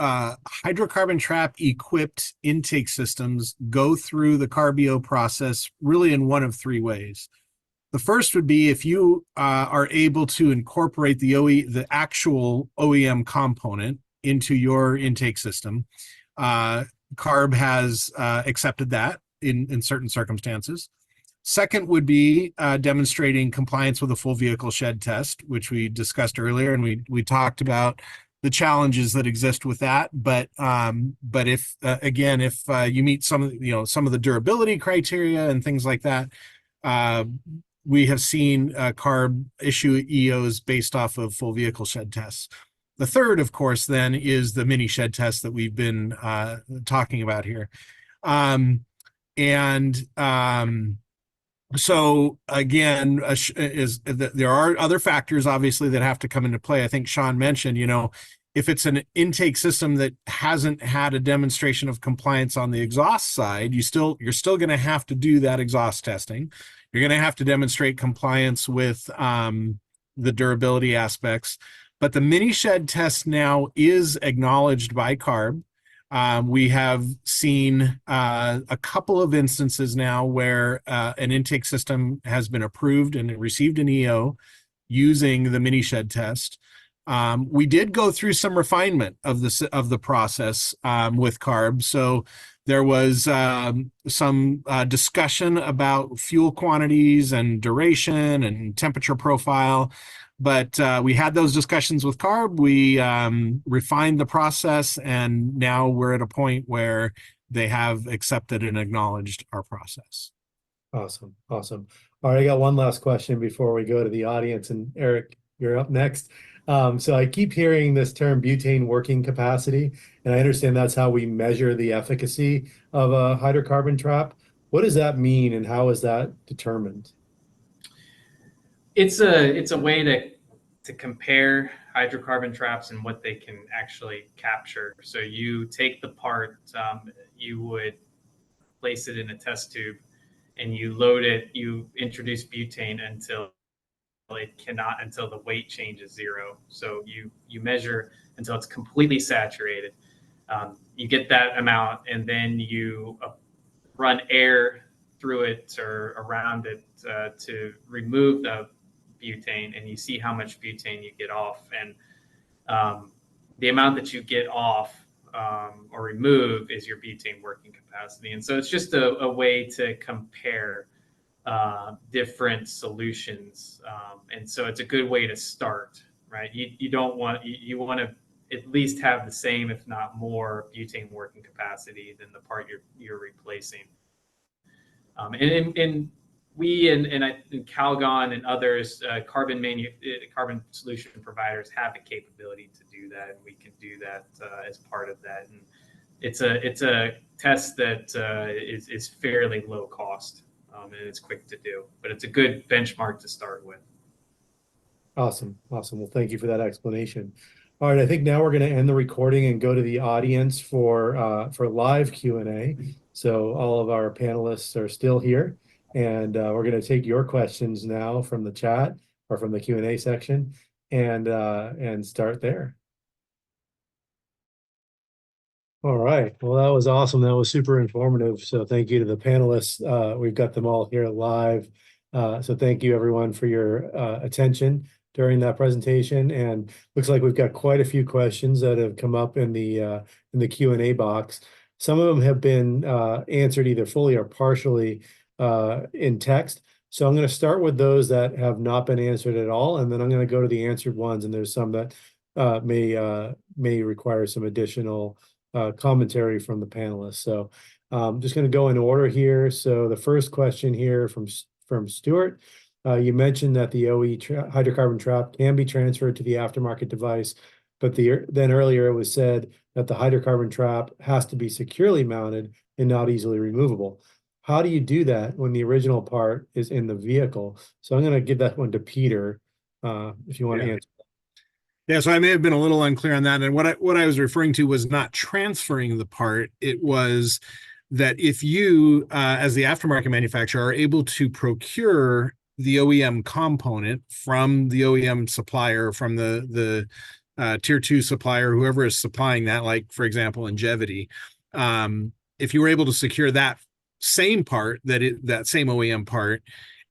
hydrocarbon trap equipped intake systems go through the CARB process really in one of three ways. The first would be if you are able to incorporate the actual OEM component into your intake system. CARB has accepted that in certain circumstances. Second would be demonstrating compliance with a full vehicle shed test, which we discussed earlier, and we talked about the challenges that exist with that. But if again, if you meet some of the durability criteria and things like that, we have seen CARB issue EOs based off of full vehicle shed tests. The third, of course, then is the mini shed test that we've been talking about here. So again, there are other factors obviously that have to come into play. I think Sean mentioned, if it's an intake system that hasn't had a demonstration of compliance on the exhaust side, you're still going to have to do that exhaust testing. You're going to have to demonstrate compliance with the durability aspects. But the mini shed test now is acknowledged by CARB. We have seen a couple of instances now where an intake system has been approved and received an EO using the mini shed test. We did go through some refinement of the process with CARB. So there was some discussion about fuel quantities and duration and temperature profile. But we had those discussions with CARB. We refined the process, and now we're at a point where they have accepted and acknowledged our process. Awesome. Awesome. All right. I got one last question before we go to the audience. And Eric, you're up next. So I keep hearing this term butane working capacity, and I understand that's how we measure the efficacy of a hydrocarbon trap. What does that mean, and how is that determined? It's a way to compare hydrocarbon traps and what they can actually capture. So you take the part, you would place it in a test tube, and you load it. You introduce butane until the weight changes zero. So you measure until it's completely saturated. You get that amount, and then you run air through it or around it to remove the butane, and you see how much butane you get off. And the amount that you get off or remove is your butane working capacity. And so it's just a way to compare different solutions. And so it's a good way to start, right? You want to at least have the same, if not more, butane working capacity than the part you're replacing. And we and Calgon and others, carbon solution providers have the capability to do that, and we can do that as part of that. And it's a test that is fairly low cost, and it's quick to do, but it's a good benchmark to start with. Awesome. Awesome. Well, thank you for that explanation. All right, I think now we're going to end the recording and go to the audience for live Q&A. So all of our panelists are still here, and we're going to take your questions now from the chat or from the Q&A section, and start there. All right. Well, that was awesome. That was super informative. So thank you to the panelists. We've got them all here live. So thank you everyone for your attention during that presentation. And looks like we've got quite a few questions that have come up in the Q&A box. Some of them have been answered either fully or partially in text. So I'm going to start with those that have not been answered at all, and then I'm going to go to the answered ones. And there's some that may require some additional commentary from the panelists. So I'm just going to go in order here. So the first question here from Stuart. You mentioned that the OE hydrocarbon trap can be transferred to the aftermarket device, but then earlier it was said that the hydrocarbon trap has to be securely mounted and not easily removable. How do you do that when the original part is in the vehicle? So I'm going to give that one to Peter, if you want to answer. Yeah, so I may have been a little unclear on that. And what I was referring to was not transferring the part. It was that if you, as the aftermarket manufacturer, are able to procure the OEM component from the OEM supplier, from the tier 2 supplier, whoever is supplying that, like, for example, Ingevity, if you were able to secure that same part, that same OEM part,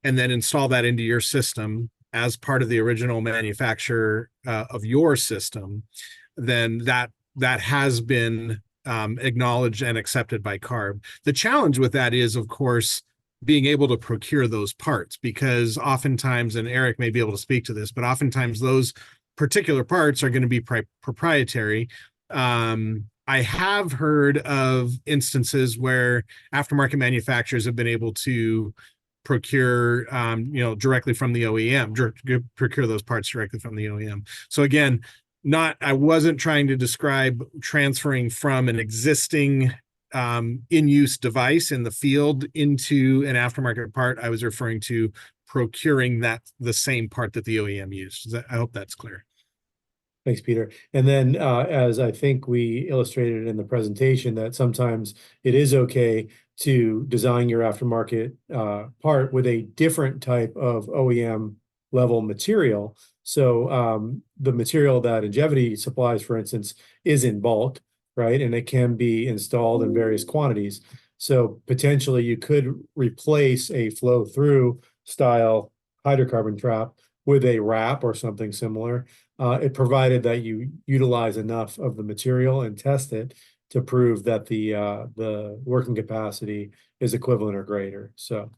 and then install that into your system as part of the original manufacturer of your system, then that has been acknowledged and accepted by CARB. The challenge with that is, of course, being able to procure those parts, because oftentimes, and Eric may be able to speak to this, but oftentimes those particular parts are going to be proprietary. I have heard of instances where aftermarket manufacturers have been able to procure, directly from the OEM, procure those parts directly from the OEM. So again, I wasn't trying to describe transferring from an existing in-use device in the field into an aftermarket part. I was referring to procuring the same part that the OEM used. I hope that's clear. Thanks, Peter. And then as I think we illustrated in the presentation, that sometimes it is okay to design your aftermarket part with a different type of OEM level material. So the material that Ingevity supplies, for instance, is in bulk, right? And it can be installed in various quantities. So potentially you could replace a flow-through style hydrocarbon trap with a wrap or something similar it provided that you utilize enough of the material and test it to prove that the working capacity is equivalent or greater. So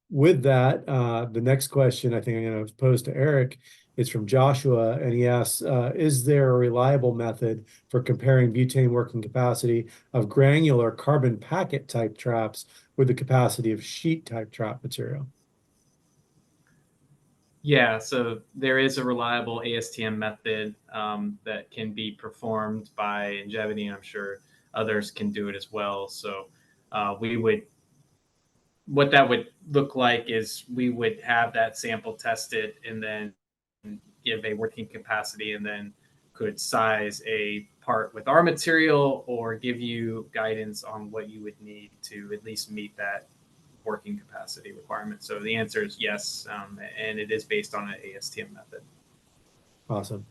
with that, the next question I think I'm going to pose to Eric is from Joshua, and he asks, is there a reliable method for comparing butane working capacity of granular carbon packet type traps with the capacity of sheet type trap material? Yeah, so there is a reliable ASTM method that can be performed by Ingevity, and I'm sure others can do it as well. So what that would look like is we would have that sample tested and then give a working capacity, and then could size a part with our material or give you guidance on what you would need to at least meet that working capacity requirement. So the answer is yes, and it is based on an ASTM method. Awesome.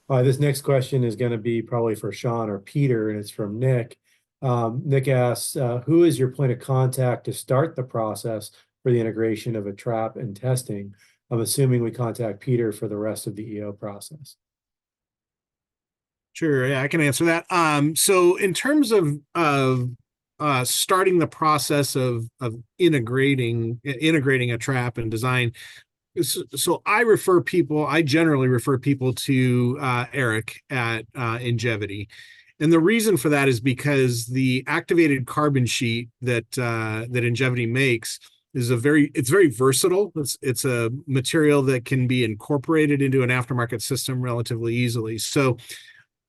This next question is going to be probably for Sean or Peter, and it's from Nick. Nick asks, who is your point of contact to start the process for the integration of a trap and testing? I'm assuming we contact Peter for the rest of the EO process. Sure, yeah, I can answer that. So in terms of starting the process of integrating a trap and design, so I generally refer people to Eric at Ingevity. And the reason for that is because the activated carbon sheet that Ingevity makes is it's very versatile. It's a material that can be incorporated into an aftermarket system relatively easily. So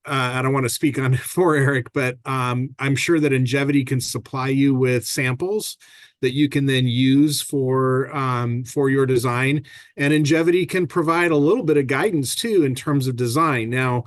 I don't want to speak on for Eric, but I'm sure that Ingevity can supply you with samples that you can then use for your design, and Ingevity can provide a little bit of guidance too in terms of design. Now,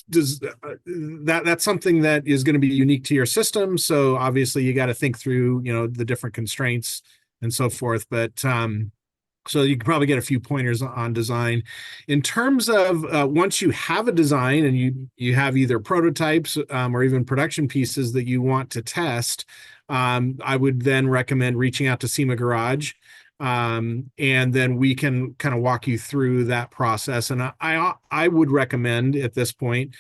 that's something that is going to be unique to your system. So obviously you got to think through, the different constraints and so forth. But so you can probably get a few pointers on design. In terms of once you have a design and you have either prototypes or even production pieces that you want to test, I would then recommend reaching out to SEMA Garage. And then we can kind of walk you through that process. And I would recommend at this point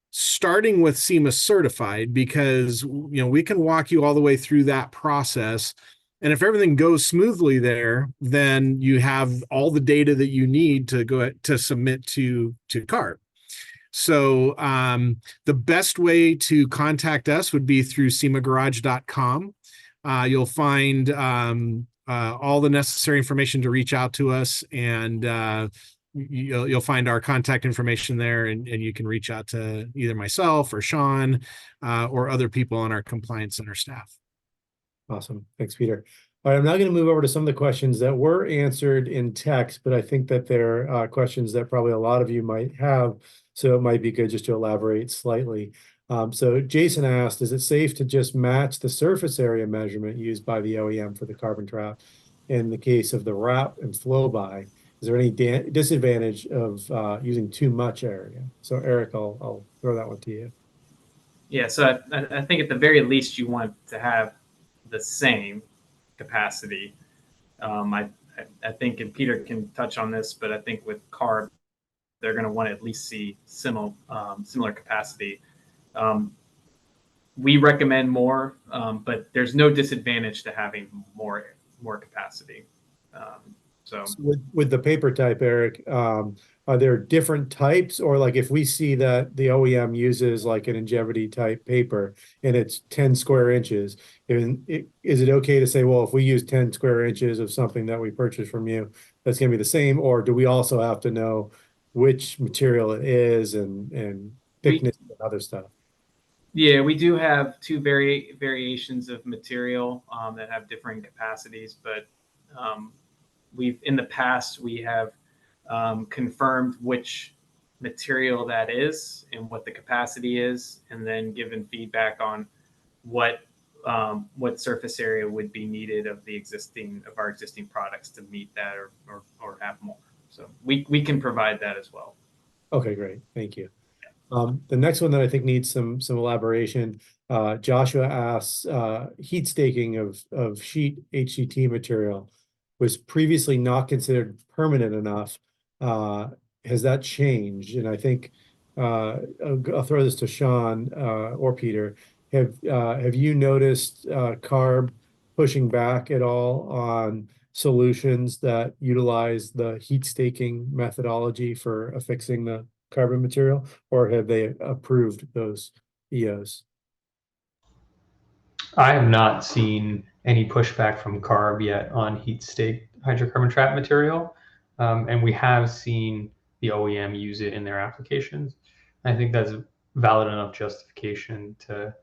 starting with SEMA certified, because we can walk you all the way through that process. And if everything goes smoothly there, then you have all the data that you need to go to submit to CARB. So the best way to contact us would be through semagarage.com. You'll find all the necessary information to reach out to us, and you'll find our contact information there, and you can reach out to either myself or Sean or other people on our compliance center staff. Awesome. Thanks, Peter. All right, I'm now going to move over to some of the questions that were answered in text, but I think that they're questions that probably a lot of you might have, so it might be good just to elaborate slightly. So Jason asked, is it safe to just match the surface area measurement used by the OEM for the carbon trap in the case of the wrap and flow by? Is there any disadvantage of using too much area? So Eric, I'll throw that one to you. Yeah, so I think at the very least you want to have the same capacity. I think, and Peter can touch on this, but I think with CARB, they're going to want to at least see similar capacity. We recommend more, but there's no disadvantage to having more capacity. So with the paper type, Eric, are there different types, or like if we see that the OEM uses like an Ingevity type paper and it's 10 square inches, is it okay to say, well, if we use 10 square inches of something that we purchased from you, that's going to be the same, or do we also have to know which material it is and thickness and other stuff? Yeah, we do have two variations of material that have different capacities, but in the past we have confirmed which material that is and what the capacity is, and then given feedback on what surface area would be needed of our existing products to meet that or have more. So we can provide that as well. Okay, great. Thank you. The next one that I think needs some elaboration, Joshua asks, heat staking of sheet HCT material was previously not considered permanent enough uh, has that changed? And I think I'll throw this to Sean or Peter. Have you noticed CARB pushing back at all on solutions that utilize the heat staking methodology for affixing the carbon material, or have they approved those EOs? I have not seen any pushback from CARB yet on heat stake hydrocarbon trap material, and we have seen the OEM use it in their applications. I think that's valid enough justification to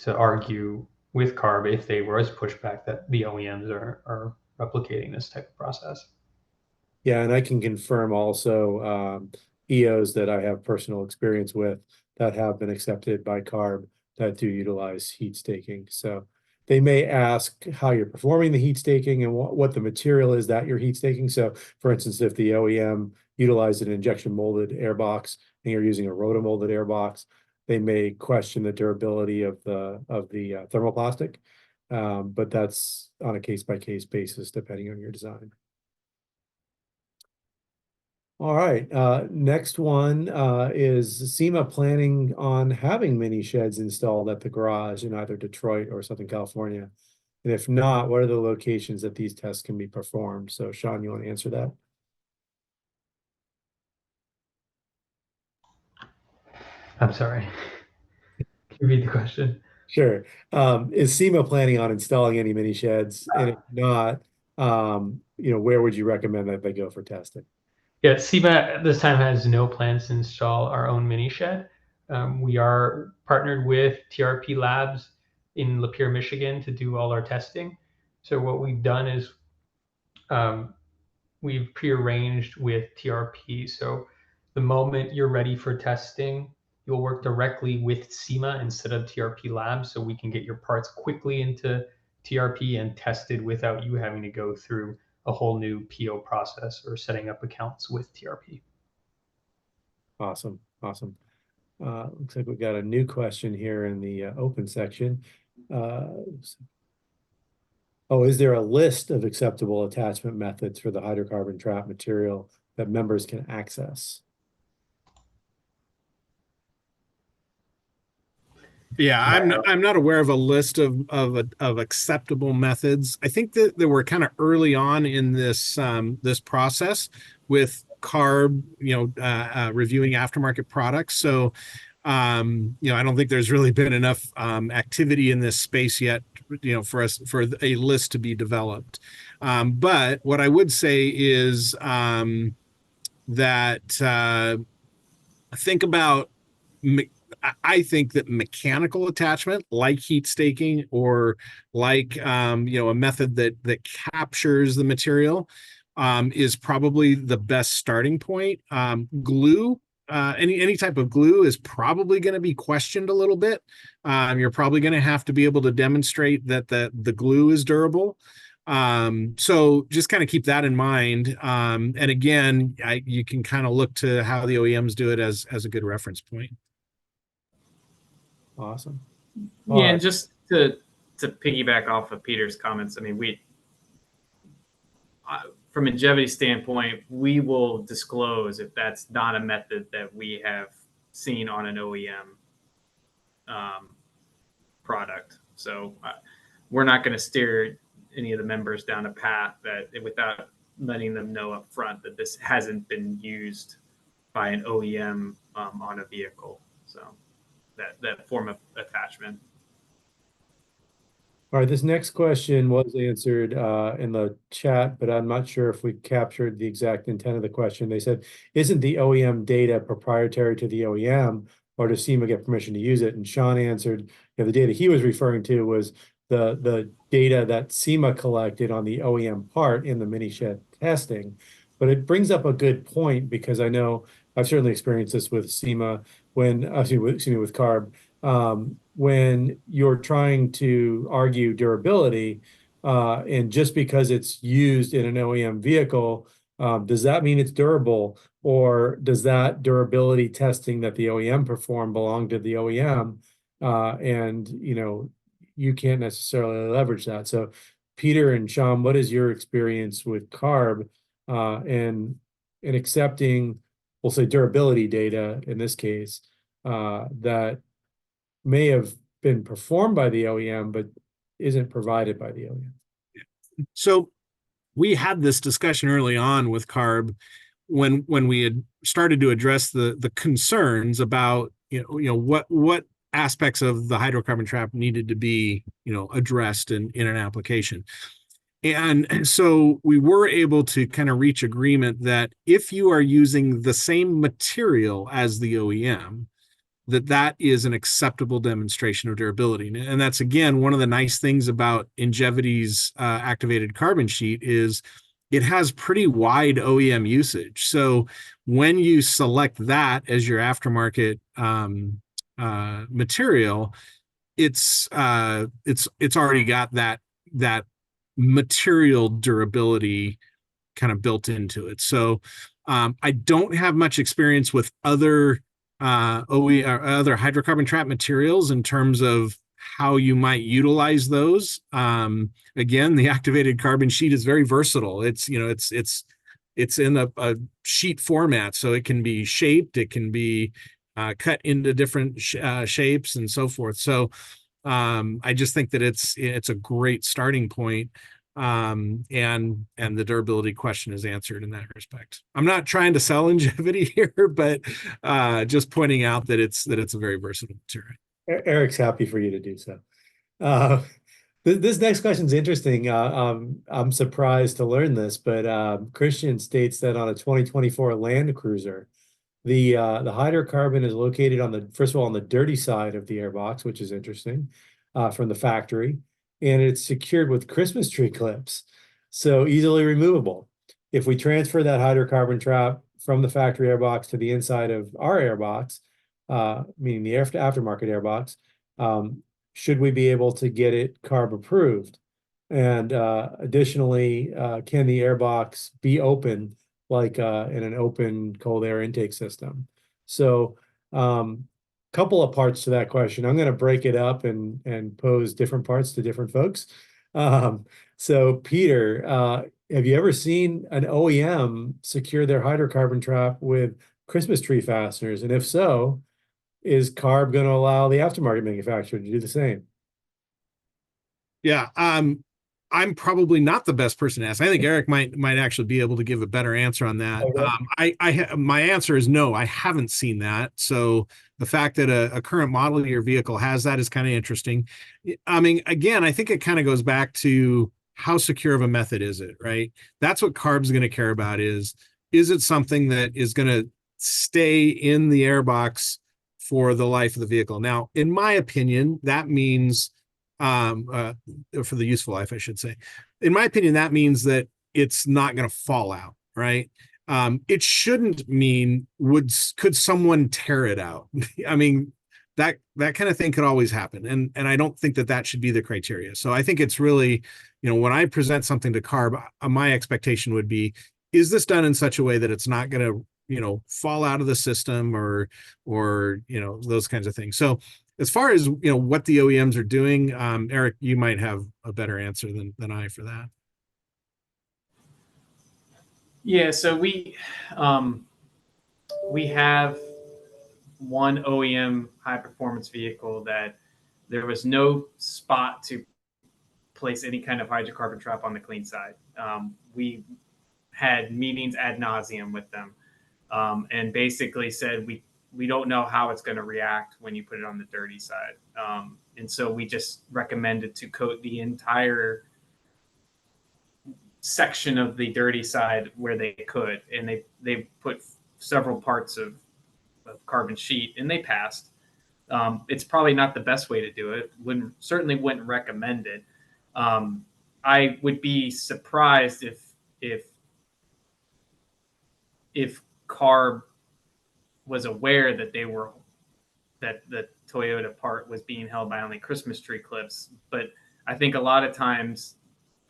argue with CARB if they were as pushback that the OEMs are replicating this type of process. Yeah, and I can confirm also EOs that I have personal experience with that have been accepted by CARB that do utilize heat staking. So they may ask how you're performing the heat staking and what the material is that you're heat staking. So for instance, if the OEM utilized an injection molded air box and you're using a rotomolded air box, they may question the durability of the thermoplastic. But that's on a case-by-case basis, depending on your design. All right, next one is SEMA planning on having mini sheds installed at the garage in either Detroit or Southern California? And if not, what are the locations that these tests can be performed? So Sean, you want to answer that? I'm sorry. Can you read the question? Sure. Is SEMA planning on installing any mini sheds? And if not, where would you recommend that they go for testing? Yeah, SEMA at this time has no plans to install our own mini shed. We are partnered with TRP Labs in Lapeer, Michigan to do all our testing. So what we've done is we've prearranged with TRP. So the moment you're ready for testing, you'll work directly with SEMA instead of TRP Labs, so we can get your parts quickly into TRP and tested without you having to go through a whole new PO process or setting up accounts with TRP. Awesome, awesome. Looks like we got a new question here in the open section. Is there a list of acceptable attachment methods for the hydrocarbon trap material that members can access? Yeah, I'm not aware of a list of acceptable methods. I think that we're kind of early on in this this process with CARB, reviewing aftermarket products. So, I don't think there's really been enough activity in this space yet, for a list to be developed. But what I would say is that think about. I think that mechanical attachment, like heat staking or like a method that captures the material, is probably the best starting point. Glue, any type of glue is probably going to be questioned a little bit. You're probably going to have to be able to demonstrate that the glue is durable. So just kind of keep that in mind. And again, you can kind of look to how the OEMs do it as a good reference point. Awesome. Yeah, and just to piggyback off of Peter's comments, I mean, from a Ingevity standpoint, we will disclose if that's not a method that we have seen on an OEM product. So we're not going to steer any of the members down a path that without letting them know up front that this hasn't been used by an OEM on a vehicle. So that form of attachment. All right, this next question was answered in the chat, but I'm not sure if we captured the exact intent of the question. They said, isn't the OEM data proprietary to the OEM, or does SEMA get permission to use it? And Sean answered, the data he was referring to was the data that SEMA collected on the OEM part in the mini shed testing. But it brings up a good point, because I know I've certainly experienced this with SEMA with CARB. When you're trying to argue durability, and just because it's used in an OEM vehicle, does that mean it's durable, or does that durability testing that the OEM performed belong to the OEM? And you can't necessarily leverage that. So Peter and Sean, what is your experience with CARB? And and accepting, we'll say durability data in this case, that may have been performed by the OEM, but isn't provided by the OEM. So we had this discussion early on with CARB when we had started to address the concerns about what aspects of the hydrocarbon trap needed to be addressed in an application. And so we were able to kind of reach agreement that if you are using the same material as the OEM, that is an acceptable demonstration of durability. And that's, again, one of the nice things about Ingevity's activated carbon sheet is it has pretty wide OEM usage. So when you select that as your aftermarket material, it's already got that material durability kind of built into it. So I don't have much experience with other other hydrocarbon trap materials in terms of how you might utilize those. Again, the activated carbon sheet is very versatile. It's in a sheet format, so it can be shaped, it can be cut into different shapes and so forth. So I just think that it's a great starting point. And the durability question is answered in that respect. I'm not trying to sell Ingevity here, but just pointing out that it's a very versatile material. Eric's happy for you to do so. This next question is interesting. I'm surprised to learn this, but Christian states that on a 2024 Land Cruiser, the hydrocarbon is located first of all, on the dirty side of the airbox, which is interesting, from the factory. And it's secured with Christmas tree clips, so easily removable. If we transfer that hydrocarbon trap from the factory airbox to the inside of our airbox, meaning the aftermarket airbox, should we be able to get it CARB approved? And additionally, can the airbox be open like in an open cold air intake system? So couple of parts to that question. I'm going to break it up and pose different parts to different folks. So Peter, have you ever seen an OEM secure their hydrocarbon trap with Christmas tree fasteners? And if so, is CARB going to allow the aftermarket manufacturer to do the same? Yeah, I'm probably not the best person to ask. I think Eric might actually be able to give a better answer on that. Okay. My answer is no, I haven't seen that. So the fact that a current model of your vehicle has that is kind of interesting. I mean, again, I think it kind of goes back to how secure of a method is it, right? That's what CARB's going to care about is it something that is going to stay in the airbox for the life of the vehicle? Now, in my opinion, that means for the useful life, I should say. In my opinion, that means that it's not going to fall out, right? It shouldn't mean could someone tear it out? I mean, that kind of thing could always happen, and I don't think that should be the criteria. So I think it's really, when I present something to CARB, my expectation would be, is this done in such a way that it's not going to fall out of the system or those kinds of things. So as far as what the OEMs are doing, Eric, you might have a better answer than I for that. Yeah, so we have one OEM high performance vehicle that there was no spot to place any kind of hydrocarbon trap on the clean side. We had meetings ad nauseum with them, and basically said we don't know how it's going to react when you put it on the dirty side. And so we just recommended to coat the entire section of the dirty side where they could. And they put several parts of carbon sheet and they passed. It's probably not the best way to do it. Certainly wouldn't recommend it. I would be surprised if CARB was aware that that the Toyota part was being held by only Christmas tree clips. But I think a lot of times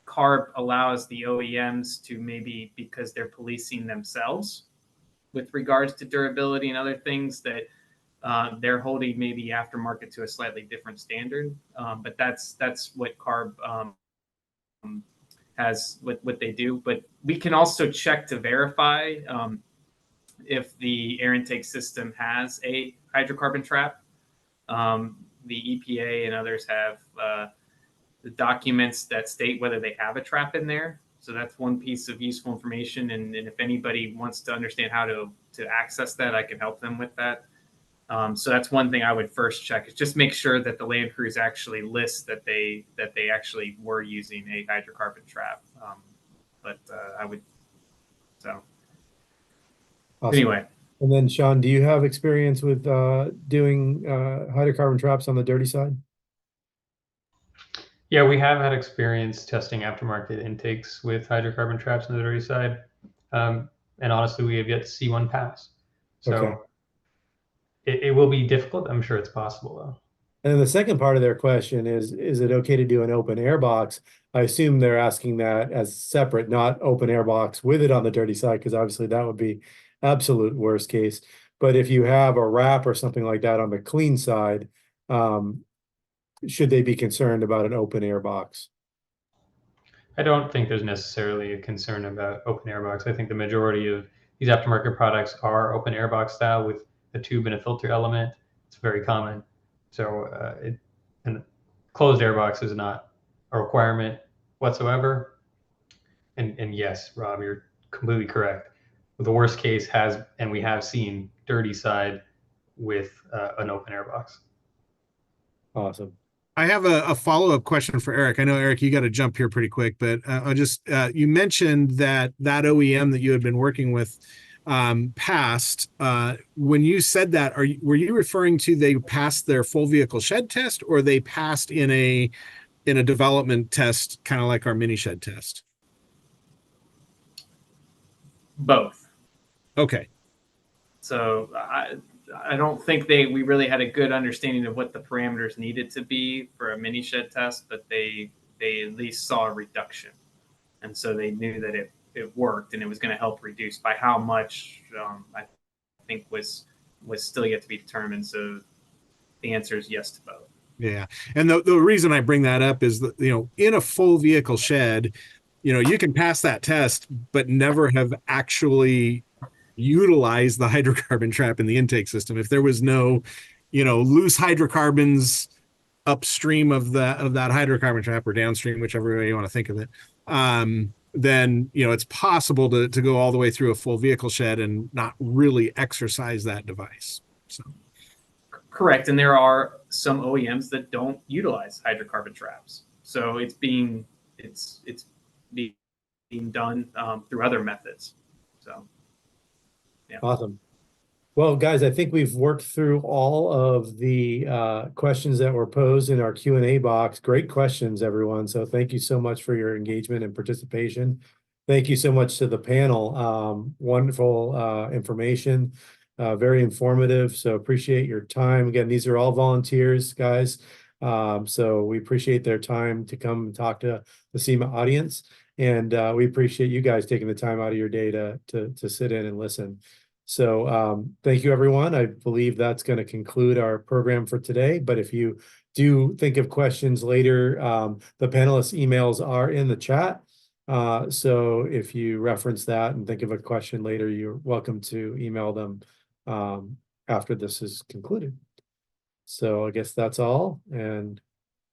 CARB allows the OEMs to, maybe because they're policing themselves with regards to durability and other things, that they're holding maybe aftermarket to a slightly different standard. But that's what CARB has what they do. But we can also check to verify if the air intake system has a hydrocarbon trap. The EPA and others have the documents that state whether they have a trap in there. So that's one piece of useful information. And if anybody wants to understand how to access that, I can help them with that. So that's one thing I would first check, is just make sure that the land crews actually list that they actually were using a hydrocarbon trap. I would, so Awesome. anyway. And then Sean, do you have experience with doing hydrocarbon traps on the dirty side? Yeah, we have had experience testing aftermarket intakes with hydrocarbon traps on the dirty side. And honestly, we have yet to see one pass. So Okay. it will be difficult. I'm sure it's possible though. And then the second part of their question is it okay to do an open air box? I assume they're asking that as separate, not open air box with it on the dirty side, because obviously that would be absolute worst case. But if you have a wrap or something like that on the clean side, should they be concerned about an open air box? I don't think there's necessarily a concern about open air box. I think the majority of these aftermarket products are open air box style with a tube and a filter element. It's very common. So and closed air box is not a requirement whatsoever. And yes, Rob, you're completely correct. The worst case has, and we have seen dirty side with an open air box. Awesome. I have a follow-up question for Eric. I know, Eric, you got to jump here pretty quick, but I'll just, you mentioned that OEM that you had been working with passed. When you said that, were you referring to they passed their full vehicle shed test, or they passed in a development test, kind of like our mini shed test? Both. Okay. So I don't think we really had a good understanding of what the parameters needed to be for a mini shed test, but they at least saw a reduction. And so they knew that it worked and it was going to help reduce. By how much, I think was still yet to be determined. So the answer is yes to both. Yeah. And the reason I bring that up is that, in a full vehicle shed, you can pass that test, but never have actually utilize the hydrocarbon trap in the intake system. If there was no, loose hydrocarbons upstream of that hydrocarbon trap, or downstream, whichever way you want to think of it, then it's possible to go all the way through a full vehicle shed and not really exercise that device. So correct, and there are some OEMs that don't utilize hydrocarbon traps, so it's being done through other methods. So. Yeah. Awesome. Well, guys, I think we've worked through all of the questions that were posed in our Q&A box. Great questions, everyone. So thank you so much for your engagement and participation. Thank you so much to the panel. Wonderful information, very informative. So appreciate your time. Again, these are all volunteers, guys. So we appreciate their time to come and talk to the SEMA audience. And we appreciate you guys taking the time out of your day to sit in and listen. So thank you, everyone. I believe that's going to conclude our program for today. But if you do think of questions later, the panelists' emails are in the chat. So if you reference that and think of a question later, you're welcome to email them after this is concluded. So I guess that's all, and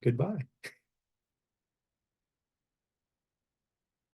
goodbye.